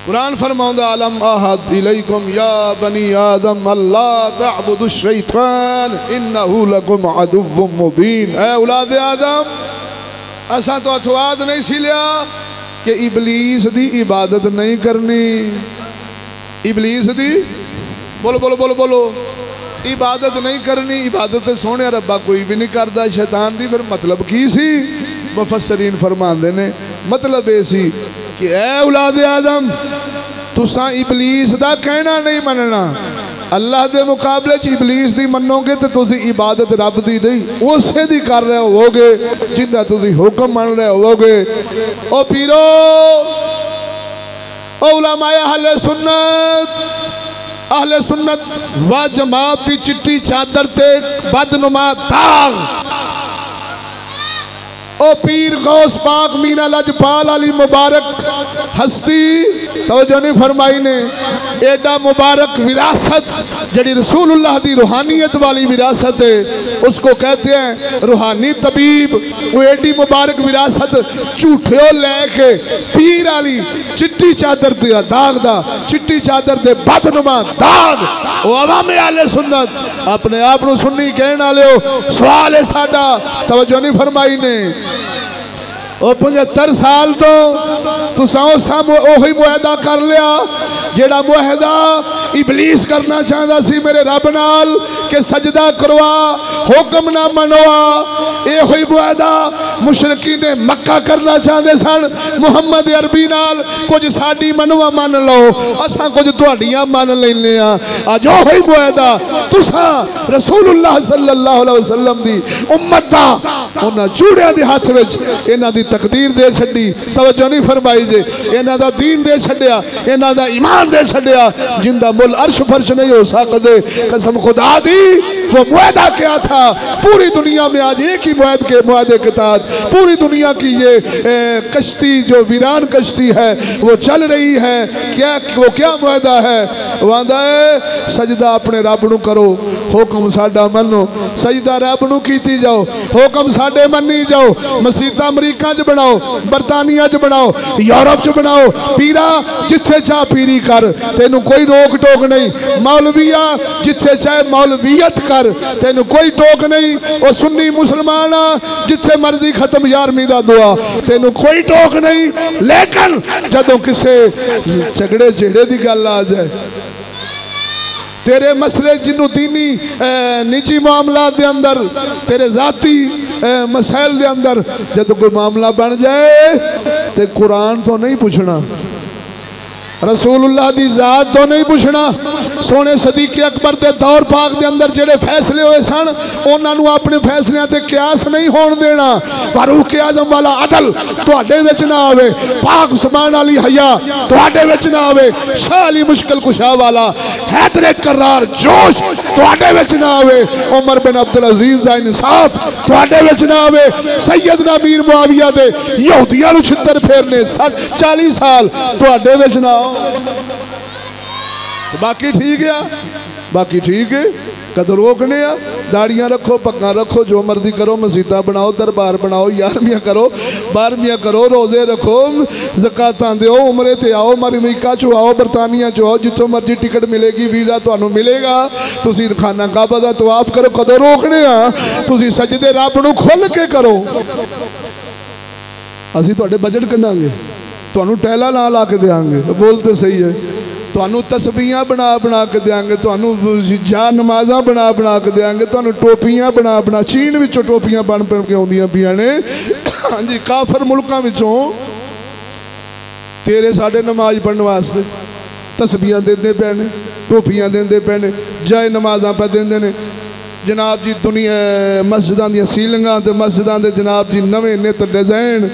कुरान फरमाउंदा, अलम अहद इलैकुम या बनी आदम अल्ला तअबुदु शैतान इन्नहु लकुम अदुव्वुम मुबीन। ऐ औलाद आदम, असा तो अथवाद नहीं सी लिया कि इबलीस दी इबादत नहीं करनी। इबलीस दी, बोलो बोलो बोलो बोलो, इबादत नहीं करनी। इबादत सोने रब्बा कोई भी नहीं करता, शैतान दी। फिर मतलब की सी? मुफस्सरीन फरमांदे ने मतलब ये सी कि ऐ औलाद आदम, तुसा इबलीस दा कहना नहीं मनना। अल्लाह दे मुकाबले च इबलीस दी मनोगे तो तुसी इबादत रब दी नहीं, उसे दी कर रहे होवोगे जिंदा तुसी हुक्म मान रहे होवोगे। ओ पीरो, ओ उलमाए अहले सुन्नत व जमात की चिट्टी चादर ते बदनुमा दाग। ओ पीर गौस पाक मीना लजपाल अली मुबारक हस्ती, तवज्जो नहीं फरमाई ने। एडा मुबारक विरासत जड़ी रसूलुल्लाह दी रूहानियत वाली विरासत है, उसको कहते हैं रूहानी तबीब। वो एडी मुबारक विरासत झूठे लैके पीर वाली चिट्टी चादर दे दाग दा, चिट्टी चादर दे बदनुमा दाग। वो अवामे आले सुन्नत अपने आप को सुन्नी कहने वाले हो। सवाल है साडा, तवज्जो नहीं फरमाई ने। 75 साल तो तुसा ओही मुआहदा कर लिया जेड़ा मुआहदा इबलीस करना चाहता सी मेरे रब नाल के सजदा करवा, हुक्म ना मनवा। ये मुआहदा मुशरकी ने मक्का करना चाहते सन मुहम्मद अरबी नाल। कुछ साडी मनवा मन लो, असा कुछ तुहाडियां मन लैने आ। अज ओही मुआहदा तुसा रसूलुल्लाह सल्लल्लाहु अलैहि वसल्लम दी उम्मत दा उन्हां चूड़ियां दे हाथ विच इन्हां दी तकदीर दे छड्डी। तवज्जो नहीं फरमाई जे, इन्हां दा दीन दे छड्डिया, इन्हां दा ईमान दे छड्डिया। जिंदा रब्बुल अर्श फर्श नहीं हो सकते। कसम खुदा दी वो मुआहदा क्या था, पूरी दुनिया में आज एक ही मुआहदे के तहत पूरी दुनिया की ये कश्ती जो वीरान कश्ती है वो चल रही है। वो क्या मुआहदा है? वो आंदा है सजदा अपने रब नूं करो, हुक्म साडा मनो, सजदा रब नूं कीती जाओ, हुक्म साडे मन्नी जाओ। मसीतां अमरीका च बनाओ, बरतानिया च बनाओ, यूरोप च बनाओ, पीरा जिथे चाह पीरी कर, तेनू कोई रोक टोक नहीं। मौलविया जिथे चाहे मौलवियत कर, तेनू कोई टोक नहीं। वो सुन्नी मुसलमान जिथे मर्जी खत्म यारवीं दा दुआ, तेनू कोई टोक नहीं। लेकिन जदों किसे झगड़े झेड़े की गल आ जाए, तेरे मसले जिन्हों दीनी निजी मामला दे अंदर, तेरे जाती मसैल दे अंदर जब कोई मामला बन जाए तो कुरान तो नहीं पूछना, रसूलुल्लाह दी जात तो नहीं पूछना। सोने सदीक अकबर के दौर पाक के अंदर जेड़े फैसले हुए सन उन्होंने अपने फैसलों से क्यास नहीं होने देना। फारूक आजम वाला अदल तुहाडे विच ना आवे, पाक उस्मान अली हया तुहाडे विच ना आवे, शाह अली मुश्किल कुशा वाला हैदर करार जोश तुहाडे विच ना आवे, उमर बिन अब्दुल अजीज दा इंसाफ तुहाडे विच ना आवे, सैयदना मीर मुआविया दे यहूदियां नूं छित्तर फेरने 40 साल तुहाडे विच ना आओ। बाकी ठीक है, बाकी ठीक है, कदर रोकने आ, दाड़ियां रखो, पग्गा रखो, जो मर्जी करो, मसीता बनाओ, दरबार बनाओ, 11वीं करो, 12वीं करो, रोजे रखो, ज़कातां दो, उमरे ते आओ, अमरीका चो आओ, बरतानिया चो आओ, जितों मर्जी टिकट मिलेगी, वीज़ा तुहानू मिलेगा। तुसी खाना काबा दा तवाफ करो, कदर रोकने आ, तुसी सजदे रब नू खुल के करो। असीं तुहाडे बजट कढांगे, तुहानू टैला ला ला के देंगे, बोलते सही है, तुहानू तस्बीहां बना बना के देंगे, तुहानू जा नमाज़ां बना बना के देंगे, तुहानू टोपियां बना बना, चीन विचों टोपियां बन बन के आउंदियां पियां ने, हाँ जी, काफर मुल्कां विचों तेरे साडे नमाज पढ़ने वास्ते तस्बीहां देंदे पे ने, टोपियां देंदे पे ने, जाए नमाज़ां पे देंदे ने। जनाब जी दुनिया मस्जिदां दी सीलिंगां ते मस्जिदां दे जनाब जी नवे नित डिजाइन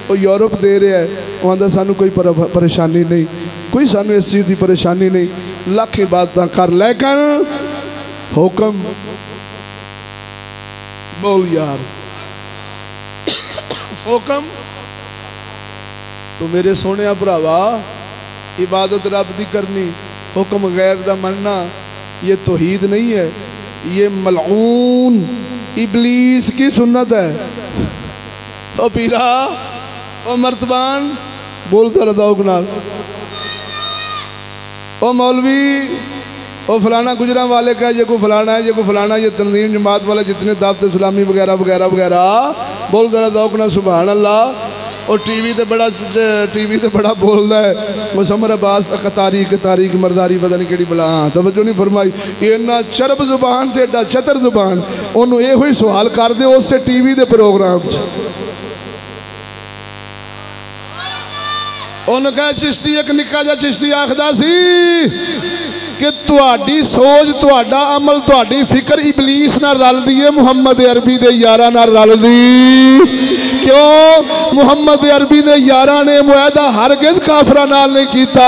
वो यूरोप दे रहा है। वो आंदा सानू कोई परेशानी नहीं, कोई सानू इस चीज़ की परेशानी नहीं, लख इबादत कर, लेकिन हुक्म बोल यार, हुक्म तो मेरे सोने भरावा इबादत रब दी करनी, हुक्म गैर दा मनना ये तौहीद नहीं है, ये मलऊन इबलीस की सुन्नत है। ओ पीरा, ओ मर्तबान, बोलता रहता नाल, ओ मौलवी, ओ फलाना गुजरा वाले का, ये को फलाना है, ये को फलाना, ये तंजीम जमात वाले जितने दावत इस्लामी वगैरह वगैरह वगैरह, बोलता रहता ना सुभान अल्लाह। और टीवी ते बड़ा बोलता है, मुसम्मर अब्बास तारीख मरदारी पता नहीं कि बला, हाँ तवज्जो नहीं फरमाई, इन्ना चरब जुबान से एडा चतर जुबान, उन्होंने यो ही सवाल कर दे उससे टीवी के प्रोग्राम, उन्होंने कहा चिश्ती एक निक्का जा चिश्ती आखदा सी कि तुहाडी सोच, तुहाडा अमल, तुहाडी फिक्र इबलीस नाल रलदी है, मुहम्मद अरबी दे यारां नाल रलदी। क्यों? मुहम्मद अरबी ने यारा ने मुआहदा हरगिज़ काफरां नाल नहीं कीता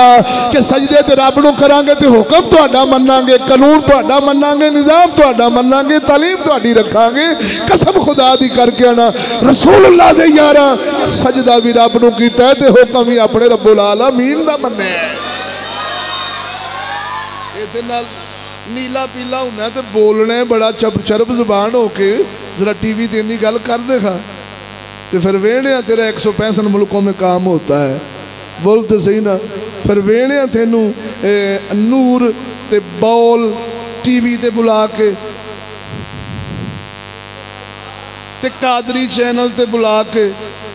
कि सजदे ते रब नूं करांगे ते हुक्म तुहाडा मन्नांगे, कानून तुहाडा मन्नांगे, निज़ाम तुहाडा मन्नांगे, तालीम तुहाडी रखांगे। कसम खुदा दी करके आना, रसूलुल्लाह दे यारा सजदा भी रब नूं कीता ते हुक्म भी अपने रब्बुल आलमीन दा मन्निया। इहदे नाल नीला पीला होना ते बोलना बड़ा चरब जुबान होके जरा टीवी ते इन्नी गल कर देखा, तो फिर वेणे तेरा 165 मुल्कों में काम होता है, बोलते सही ना। फिर वेणे तेनू नूर ते बॉल टीवी ते बुला के ते कादरी चैनल ते बुला के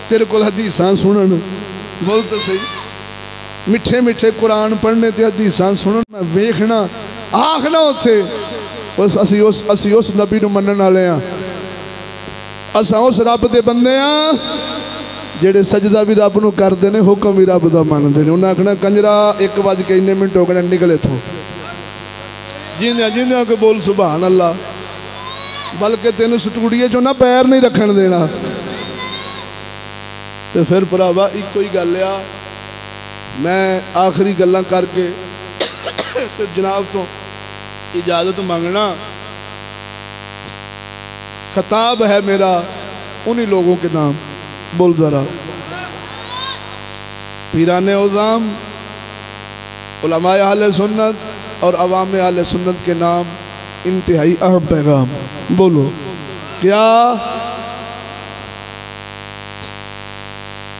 तेरे को हदीसां सुनन, बोलते सही, मिठे मिठे कुरान पढ़ने ते हदीसां सुनन, वेखना आखना उत्थे असी उस नबी नूं मनण वाले हाँ, असा उस रब दे बंदे हाँ जेड़े सजदा भी रब नूं करदे ने, हुक्म भी रब दा मनदे ने। उन्हें आखना कंजरा 1 बज के इन्ने मिनट हो गए, निकले इत्थों, जिंदे जिंदे के बोल सुभान अल्लाह, बल्कि तेन स्टूडियो चो ना पैर नहीं रखन देना। तो फिर भरावा इको ही गल आ, मैं आखिरी गल्लां करके तो जनाब तो इजाज़त मांगना। खिताब है मेरा उन्हीं लोगों के नाम, बोल जरा। पीराने उज़ाम, उलमाए अहले सुन्नत और अवाम अहले सुन्नत के नाम, इंतहाई अहम पैगाम। बोलो क्या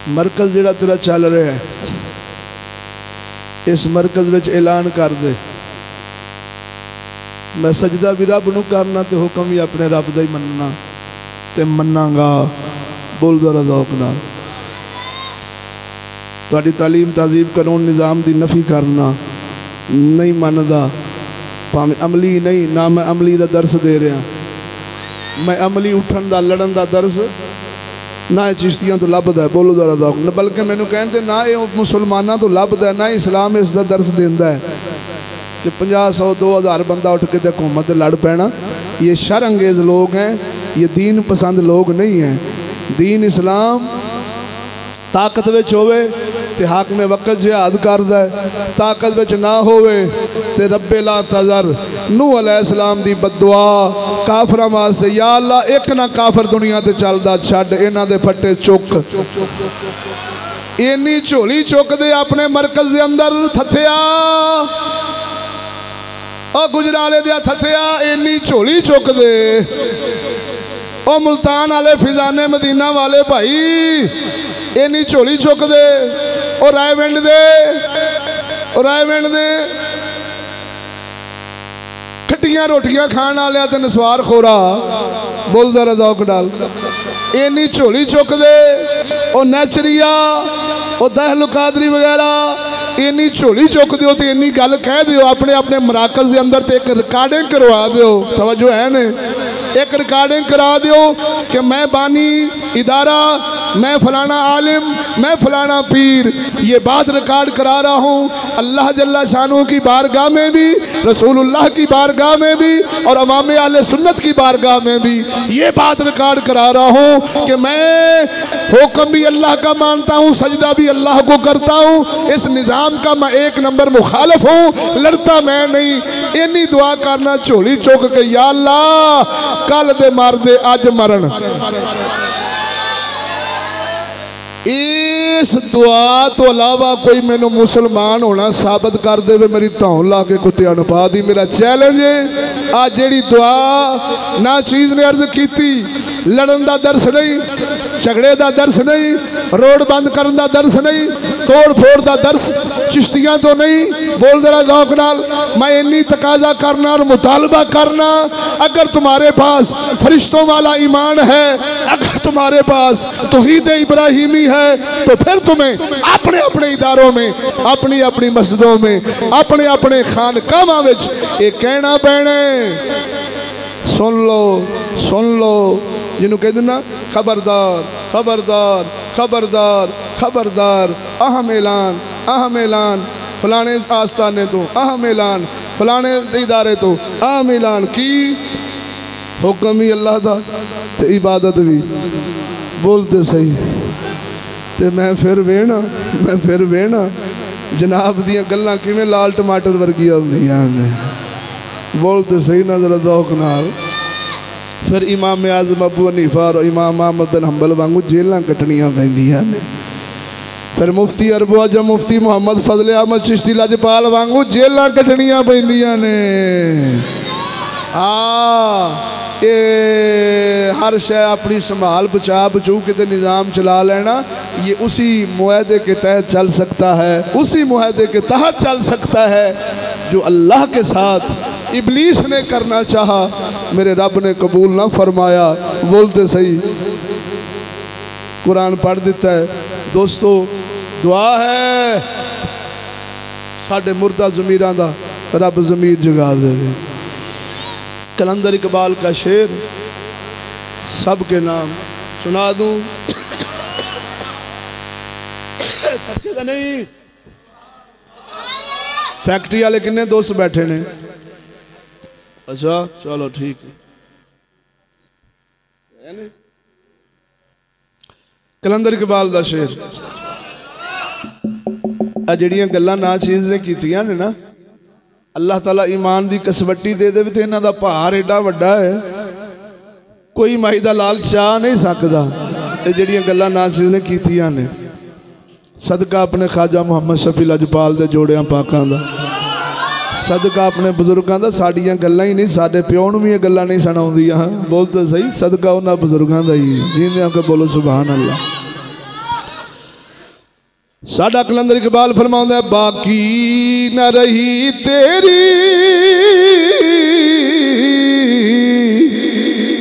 मरकज़ जिहड़ा तेरा चल रहा है, इस मरकज़ विच ऐलान कर दे मैं सजदा भी रब नूं करना ते हुक्म भी अपने रब दा ही मनना ते मनांगा। बोल जरा ज़ौक़ नाल। तुहाडी तालीम तहज़ीब कानून निज़ाम दी नफ़ी करना नहीं मनदा, भावें अमली नहीं ना, मैं अमली दा दर्स दे रहा, मैं अमली उठन दा लड़न दा दर्स ना चिश्तियां तो लभदा है। बोलो जरा ज़ौक़। बल्कि मैनू कहते ना ये मुसलमानों तो लभदा है, ना इस्लाम इसका दर्स देंदा है कि 50, 100, 2000 बंदा उठ के हुकूमत लड़ पैना। ये शर अंगेज़ लोग हैं, ये दीन पसंद लोग नहीं हैं। दीन इस्लाम ताकत विच होवे ते हाकिम वक्त जिहाद करदा है, ताकत विच ना होवे ते रब्बे ला तज़र। नूह अलैहिस्सलाम दी बददुआ काफरां वास्ते, या अल्लाह एक ना काफर दुनिया ते चलदा छड्ड, इन्हां दे फट्टे चुक। इन्नी झोली चुक दे अपने मरकज़ दे अंदर थथिया, ओ गुजराले दिया थथिया, इन्नी झोली चुक दे। ओ मुल्तान वाले, फिजाने मदीना वाले भाई, इन्नी झोली चुक दे। ओ रायविंड दे, ओ रायविंड दे खट्टियां रोटियां खाण वाले ते नसवार खोरा। बोल जरा ज़ौक़ नाल। इन्नी झोली चुक दे। ओ नैचरिया, ओ दहल कादरी वगैरह, इन्नी झोली चुक दिओ ते इन्नी गल कह दिओ अपने अपने मराकज़ के अंदर ते एक रिकॉर्डिंग करवा दिओ। तवज्जो है ने? एक रिकॉर्डिंग करा दिओ कि मैं बानी इदारा, मैं फलाना आलिम, मैं फलाना पीर, ये बात रिकॉर्ड करा रहा हूँ अल्लाह जल्ला शानू की बारगाह में भी, रसूलुल्लाह की बारगाह में भी और अवाम अहले सुन्नत की बारगाह में भी ये बात रिकॉर्ड करा रहा हूँ कि मैं हुक्म भी अल्लाह का मानता हूँ, सजदा भी अल्लाह को करता हूँ। इस निज़ाम का मैं 1 नंबर मुखालिफ हूँ, लड़ता मैं नहीं। इन्नी दुआ करना झोली चुक के, या अल्लाह कल दे मार दे अज मरण। इस दुआ तो अलावा कोई मैनू मुसलमान होना साबित कर दे, मेरी धौन ला के कुत्तियां नूं पा दी। मेरा चैलेंज है। आज जेड़ी दुआ ना चीज़ ने अर्ज की, लड़न का दर्स नहीं, झगड़े का दर्स नहीं, रोड बंद करने का दर्स नहीं, तोड़ फोड़ का दर्स चिश्तियां तो नहीं। बोल जरा ज़ौक़ नाल। मैं इन्नी तकाजा करना और मुतालबा करना, अगर तुम्हारे पास फरिश्तों वाला ईमान है, अगर तुम्हारे पास तौहीद इब्राहिमी है, तो फिर तुम्हें अपने अपने इदारों में, अपनी अपनी मस्जिदों में, अपने अपने खानकाहां विच ये कहना पैना। सुन लो, सुन लो, जिन्हों कहते ना खबरदार खबरदार खबरदार खबरदार, अहम ऐलान, अहम ऐलान फलाने आस्थाने तो, अहम ऐलान फलाने इदारे तो, अहम ऐलान की हुक्म ही अल्लाह दा ते इबादत भी। बोलते सही ते मैं फिर वेना जनाब दियां गल्लां किवें लाल टमाटर वर्गियां हुंदियां ने। बोलते सही ना जरा ज़ौक़ नाल। फिर इमाम आज़म अबू हनीफा और इमाम अहमद बिन हंबल वांगू जेलां कटनियां पैंदियां ने। फिर मुफ्ती अरबो अजम मुफ्ती मुहम्मद फजले अहमद चिश्ती लजपाल वांगू जेलां कटनियां पैंदियां ने। ये हर शय अपनी संभाल बचा बचू के निज़ाम चला लेना, ये उसी मुआहदे के तहत चल सकता है, उसी मुआहदे के तहत चल सकता है जो अल्लाह के साथ इबलीस ने करना चाहा, मेरे रब ने कबूल ना फरमाया। बोलते सही। कुरान पढ़ देता है। दोस्तों दुआ है साढ़े मुर्दा ज़मीरां दा, रब ज़मीर जगा दे। कलंदर इकबाल का शेर सबके नाम सुना दूं। नहीं फैक्ट्री वाले किन्ने दोस्त बैठे ने? अच्छा चलो ठीक है। कलंदर इकबाल का शेर, आ जड़ियां गल्लां ना चीज़ ने कीतियां ने ना, अल्लाह ताला ईमान की कसवट्टी दे दे तो इन्हां दा भार एडा वड्डा है, कोई माई दा लाल चाह नहीं सकदा। ये जिहड़ियां गल्लां नासिर ने कीतियां ने, सदका अपने ख्वाजा मुहम्मद शफी लजपाल दे जोड़ियां पाकां दा, सदका अपने बुजुर्गों का, साड़ियाँ गल्लां ही नहीं, साडे प्यो नूं भी ये गल्लां नहीं सुणाउंदियां। बोल तो सही, सदका उन्हां बुजुर्गों का ही। जींदे आके बोलो सुभान अल्लाह। साडा कलंदर इकबाल फरमाउंदा है, बाकी न रही तेरी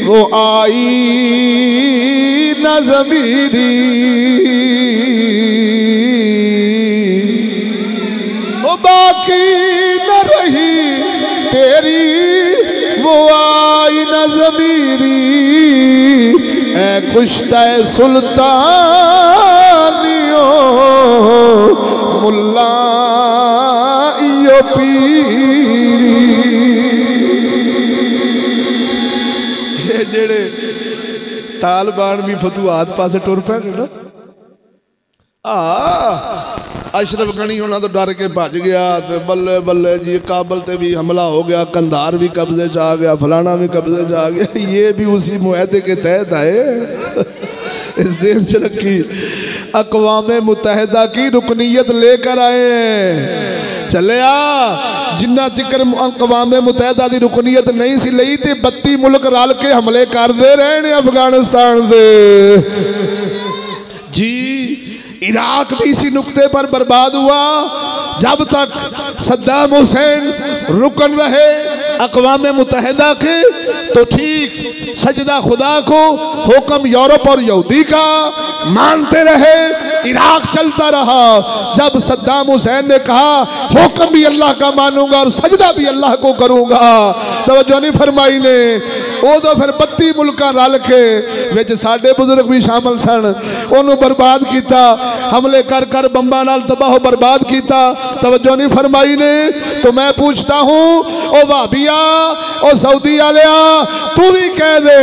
वो आई न ज़मीरी, वो बाकी न रही तेरी वो आई न ज़मीरी, ए कुश्ता सुल्तानियों मुल्ला इयो पीरी। ये जेड़े तालिबान भी फतूहात पासे टुर पे ना, अशरफ गनी होना तो डर के भज गया, तो बल्ले बल्ले जी काबल ते भी हमला हो गया, कंधार भी कब्जे च आ गया, फलाना भी कब्जे च आ गया। ये भी उसी मुआहदे के तहत आए। जेब च रखी, अक़वाम मुत्तहिदा की रुकनीयत लेकर आए हैं। चलिया जिन्ना चिकर अक़वाम मुत्तहिदा की रुकनीयत नहीं सी लई ते 32 मुल्क रल के हमले करते रहे ने अफगानिस्तान दे जी। इराक भी इसी नुक्ते पर बर्बाद हुआ जब तक सद्दाम हुसैन रुकन रहे अक़वाम मुत्तहिदा के, तो ठीक सजदा खुदा को हुक्म यूरोप और यहूदी का मानते रहे, इराक चलता रहा। जब सद्दाम हुसैन ने कहा हुक्म भी अल्लाह का मानूंगा और सजदा भी अल्लाह को करूंगा, तवज्जो नहीं फरमाई ने, वो तो फिर 32 मुल्क रल के विच साडे बुजुर्ग भी शामिल सन, उन्होंने बर्बाद किया, हमले कर कर बंबा नाल तबाह बर्बाद किया। तवज्जो नहीं फरमाई ने। तो मैं पूछता हूँ ओ भाबिया ओ सऊदी वालिया, तू भी कह दे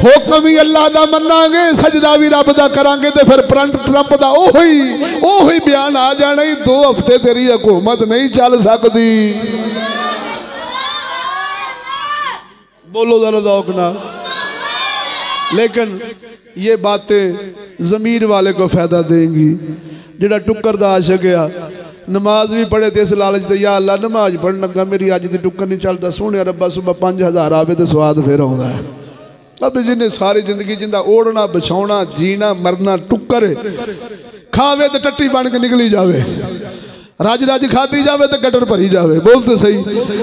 हुक्म भी अल्लाह दा मन्नांगे, सजदा भी रब दा करांगे, तो फिर ट्रंप दा ओही बयान आ जाना ही 2 हफ्ते तेरी हुकूमत नहीं चल सकती। बोलो जरा दौक ना। लेकिन ये बातें ज़मीर वाले को फायदा देंगी। जिहड़ा टुक्कर दा आशिक गया, नमाज भी पढ़े तो इस लालच से, या अल्लाह नमाज पढ़न लगा मेरी अज की टुक्कर नहीं चलता, सोने रब्बा सुबह 5000 आवे तो स्वाद फिर आता है। अब जिन्हें सारी जिंदगी जिंदा ओढ़ना बिछाउना जीना मरना टुक्कर खावे तो टट्टी बन के निकली जावे, रज रज खाधी जावे तो गटर भरी जावे। बोलते सही।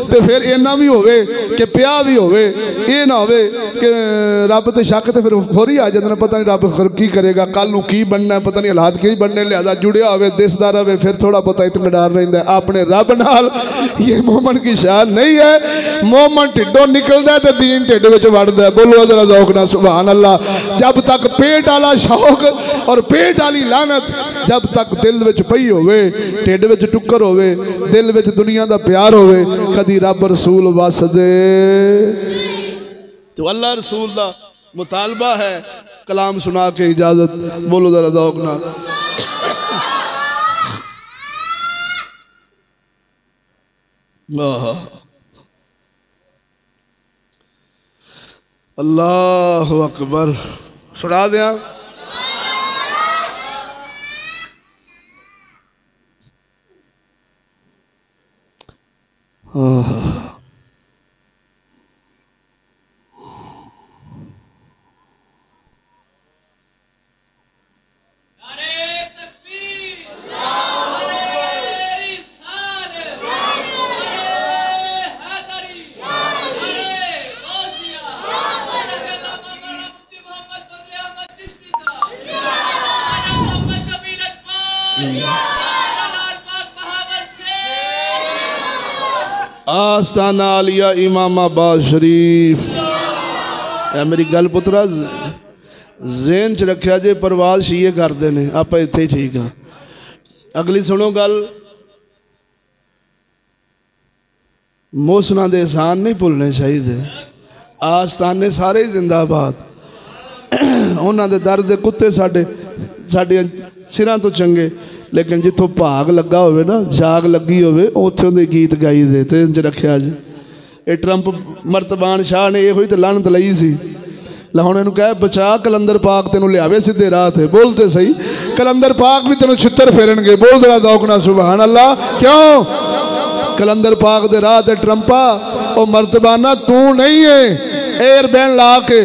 तो फिर इन्ना भी होवे कि प्या भी होवे, ये ना होवे कि रब ते शक, तो फिर होर ही आ जाता, पता नहीं रब की करेगा, कल नूं की बनना पता नहीं, हालात की बनने, लिहाजा जुड़िया होवे दिसदा रहे, फिर थोड़ा पता इत्मीनान रहिंदा अपने रब नाल। ये मोमन की शान नहीं है। मोमन ढिडों निकलदा है तो दीन ढिड विच वड़दा है। बोलो जरा ज़ौक़ नाल सुभान अल्लाह। जब तक पेट वाला शौक और पेट वाली लानत जब तक दिल विच पई होवे, ढिड विच टुक्कर होवे, दिल विच दुनिया दा प्यार होवे, कदी रब रसूल वस दे। तो अल्लाह रसूल दा मुतालबा है कलाम सुना के इजाजत। बोलो जरा ज़ौक़ नाल। अल्लाह अकबर। सुना दिया। आस्ताना आलिया इमामाबाद शरीफ। मेरी गल पुत्रा ज़हन च रखिया जे, परवाज शीए करते हैं, आप इत्थे ही ठीक हाँ। अगली सुनो गल, मोहसना दे एहसान नहीं भुलने चाहिए। आस्ताने सारे ही जिंदाबाद। उन्होंने दे दर दे कुत्ते साढ़े सिरां तो चंगे, लेकिन जिथों भाग लगा होवे ना, जाग लगी होवे, उत्थों दे गीत गाई दे ते इंज रखिया जी। ये ट्रंप मर्तबान शाह ने यो ही तो लानत लई सी। ला हुण इहनूं कह बचा, कलंदर पाक तेनों लियावे सीधे राह ते। बोलते सही, कलंदर पाक भी तेनों छित्तर फेरनगे। बोल जरा दौक नाल सुभान अल्लाह। क्यों कलंदर पाक दे राह ते ट्रंपा ओ मर्तबाना तू नहीं है। एयर बैन ला के,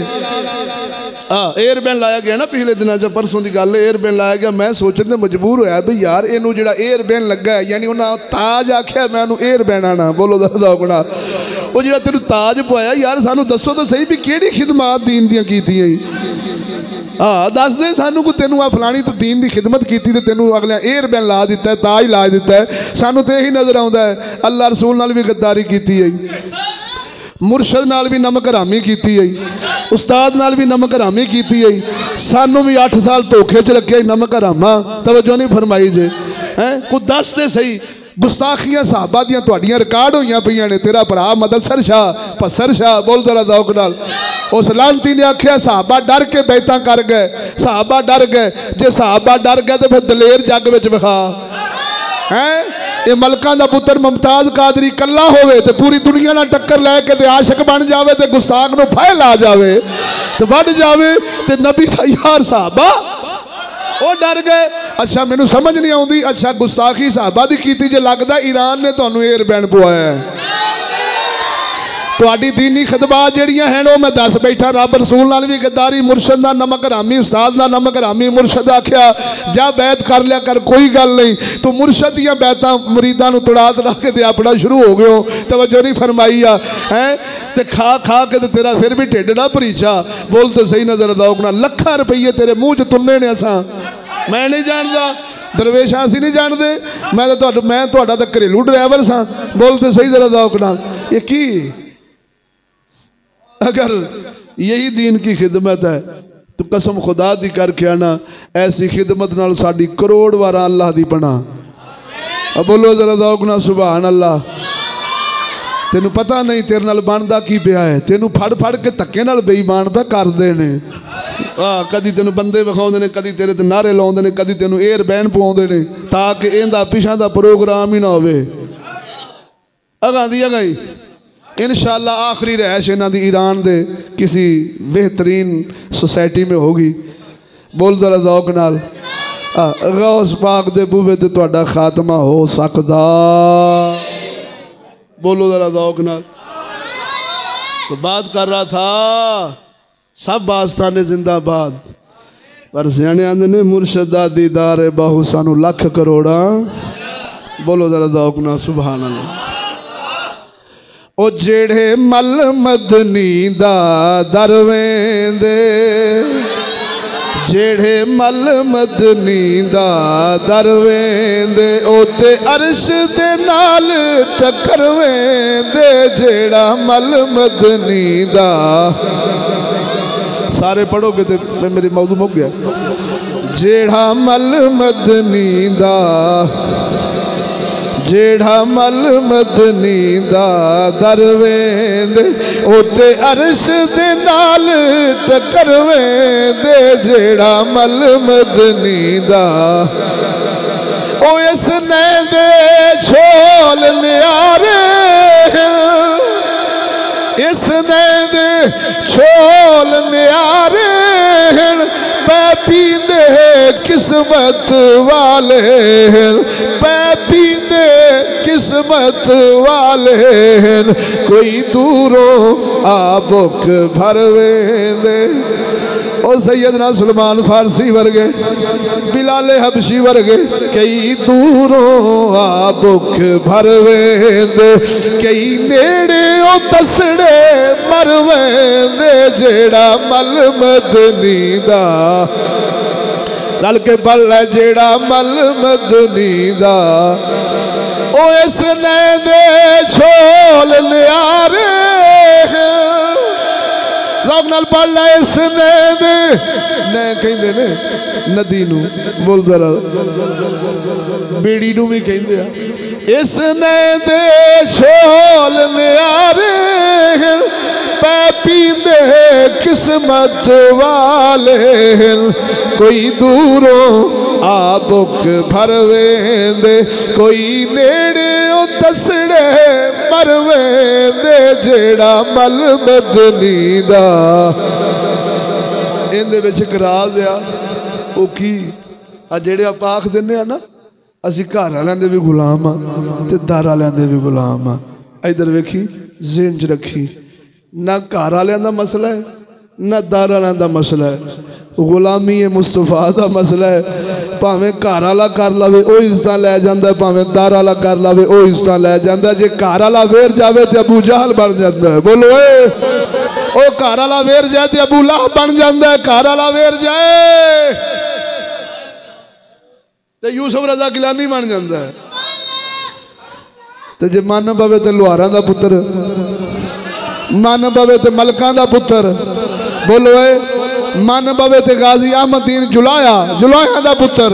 हाँ एयर बैन लाया गया ना पिछले दिनों, जब परसों की गल, एयर बैन लाया गया। मैं सोचने मजबूर होया भी यार इनू जो एयर बैन लगा है, यानी उन्हें ताज आख्या, मैं उन्होंने एयर बैन आना। बोलो दसदा गुणा वो जो तेन ताज पवाया यार, सानू दसो तो सही भी किहड़ी खिदमत दीन दियां कीतियां। हाँ दस दे सानू को, तेनू आ फलानी तो दीन की खिदमत की तो तेनू अगले एयर बैन ला दिता है, ताज ला दिता है। सानू तो यही नजर आता है अल्लाह रसूल नाल भी गद्दारी की है, मुरशद नाल भी नमक हरामी की है, उस्ताद नाल भी नमक हरामी की है। सानू भी 8 साल धोखे च रखे नमक हरामा, तवज्जो नहीं फरमाई जे हैं। को दस दे सही गुस्ताखियां साहबा दियां तुहाडियां रिकॉर्ड होईयां पईयां ने। तेरा भरा मदसर शाह, पसर शाह, बोल जरा दौक नाल। उस लानती ने आख्या साहबा डर के बैतां कर गए, साहबा डर गए। जे साहबा डर गए तो फिर दलेर जग विच विखा हैं। ये मलकां दा पुत्र मुमताज कादरी कला होवे ते पूरी दुनिया नाल टक्कर लैके ते आशिक बन जावे ते गुस्ताख नूं फैल आ जावे ते वध जावे ते नबी दा यार साहबा वो डर गए। अच्छा मैनू समझ नहीं आती, अच्छा गुस्ताखी साहबा दी कीती जे लगदा ईरान ने तुहानू एयर बैन पवाया है। तुहाडी दीनी खिदमत जड़ियां हैं वो मैं दस बैठा। रब रसूल नाल भी गद्दारी, मुरशद दा नमक हरामी, उस्ताद दा नमक हरामी। मुरशद आख्या जा बैत कर लिया कर, कोई गल नहीं। तू मुरशद दियां बैतां मुरीदां नूं तड़ा तड़ा के ते अपना शुरू हो गए हो, तवज्जो नहीं फरमाई आ हैं। ते खा खा के ते तेरा फिर भी ढिड ना भरीचा। बोल तो सही नजर दौक ना, लखां रुपये तेरे मुँह च तुन्ने ने। असां मैं नहीं जानता, दरवेश असीं नहीं जानते, मैं तुहाडा तां घरेलू ड्राइवर सा। बोल तो सही जरा दौक नाल। ये की अगर यही दीन की खिदमत है तो कसम खुदा दी करके आना, ऐसी खिदमत नाल साडी करोड़ वार अल्लाह दी पनाह। अब बोलो जरा दौक नाल सुभान अल्लाह। तेनू पता नहीं तेरे नाल बनदा की पिया है, तेनू फड़ फड़ के धक्के नाल बेईमान पे करदे ने। कदी तेनू बंदे विखाउंदे ने, कदी तेरे ते नारे लाउंदे ने, कदी तेनू एयर बैन पवाउंदे ने ताकि इहदा पिछां दा प्रोग्राम ही ना होवे। अगां दी अगाई इंशाअल्लाह आखिरी रहश इन्हां दी ईरान दे किसी बेहतरीन सोसाइटी में होगी। बोल जरा दौक नाल। गौस पाक दे बूहे ते तुहाडा खात्मा हो सकदा। बोलो जरा दौक नाल। तो बात कर रहा था सब आस्ताने जिंदाबाद, पर सियाने आंदे ने मुर्शद दा दीदार बाहू सानू लख करोड़ा। बोलो जरा दौक नाल सुभान अल्लाह। ओ जेड़े मल मदनी दा दरवेंदे, जेड़े मल मदनी दा दरवेंदे, ओते अर्श दे नाल टकरवेंदे। जेड़ा मल मदनी दा, सारे पढ़ोगे तो मेरी मौजू मुक गया। जेड़ा मल मदनी दा, जेड़ा मल मदनी दा दरवेंदे, ओते अर्श दे नाल टकरवेंदे। जेड़ा मल मदनी दा, ओ इस ने दे छोल न्यारे, इस ने दे छोल न्यारे, पै पींदे किस्मत वाले, पै पींदे किस्मत वाले। कोई दूरों आबुक भरवेंदे। ओ सैयदना सुलेमान फारसी वर्गे, बिलाले हबशी वर्गे, कई दूरों आबुक भरवेंदे, कई नेड़े ओ तसड़े मरवेंदे। जेड़ा मल मदनी दा, रल के पल है जेड़ा मल मदनी दा, ओ इस ने दे छोल न्यारे। रब नाल पढ़ ला, इस ने दे ने कहंदे ने नदी नू। बोल जरा बेड़ी नू भी कहंदे आ। इस ने दे छोल न्यारे, पै पींदे किस्मत वाले। कोई दूरों आ बुक भरवेंदे कोई नेड़े ओ दसड़े मरवेंदे जेड़ा मल मदनी दा इहदे विच इक राज आ ओ की आ जेड़े आप आख दिंदे आ ना असीं घर वालियां दे भी गुलाम आ ते दर वालियां दे भी गुलाम आ इधर वेखी ज़हन च रखी ना घर वालियां दा मसला है ना दर वालियां दा मसला है गुलामी है मुस्तफा दा मसला है भावें घर वाला कर लवे वो इज्जत लै जांदा है भावें दर वाला कर लवे वो इज्जत लै जांदा है जे घर वाला वेर जावे ते अबू जहल बन जांदा है बोलो ओ घर वाला वेर जाए ते अबू लहब बन जांदा है घर वाला वेर जाए ते यूसुफ रजा गिलानी बन जाता है ते जे मन पवे ते लुहारां दा पुत्र मन पवे ते मलकां दा पुत्र बोलो मन पवे ते गाजी अहमदीन जुलाया दा पुत्र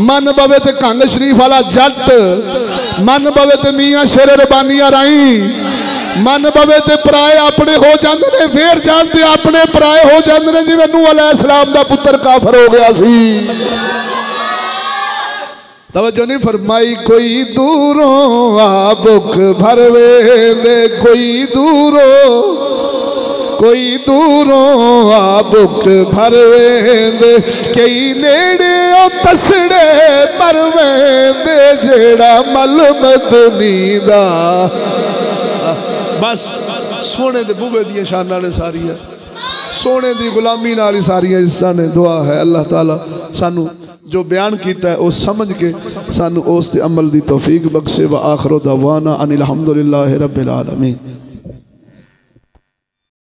मन पवे ते कंग शरीफ वाला जट मन पवे ते मियां शेर रबानिया राई मन पवे ते पराए अपने हो जाते ने फिर जानते अपने पराए हो जाते ने जिवें नूह अलैहिस्सलाम दा पुत्र काफर हो गया सी तवज्जो नहीं फरमाई कोई दूरों आ बुक भरवेंदे कोई दूरों आ बुक भरवेंदे कई नेड़े ओ तसड़े मरवेंदे जेड़ा मल मदनी दा बस सोने दे बुवे दी शानां ने सारियां सोने दी गुलामी नाल ही सारियां इज्जतां ने दुआ है अल्लाह ताला सानू जो बयान किया है वो समझ के सानू उस ते अमल दी तौफीक बख्शे व आखिर दवाना अनिल हम्दुलिल्लाहि रब्बिल आलमीन।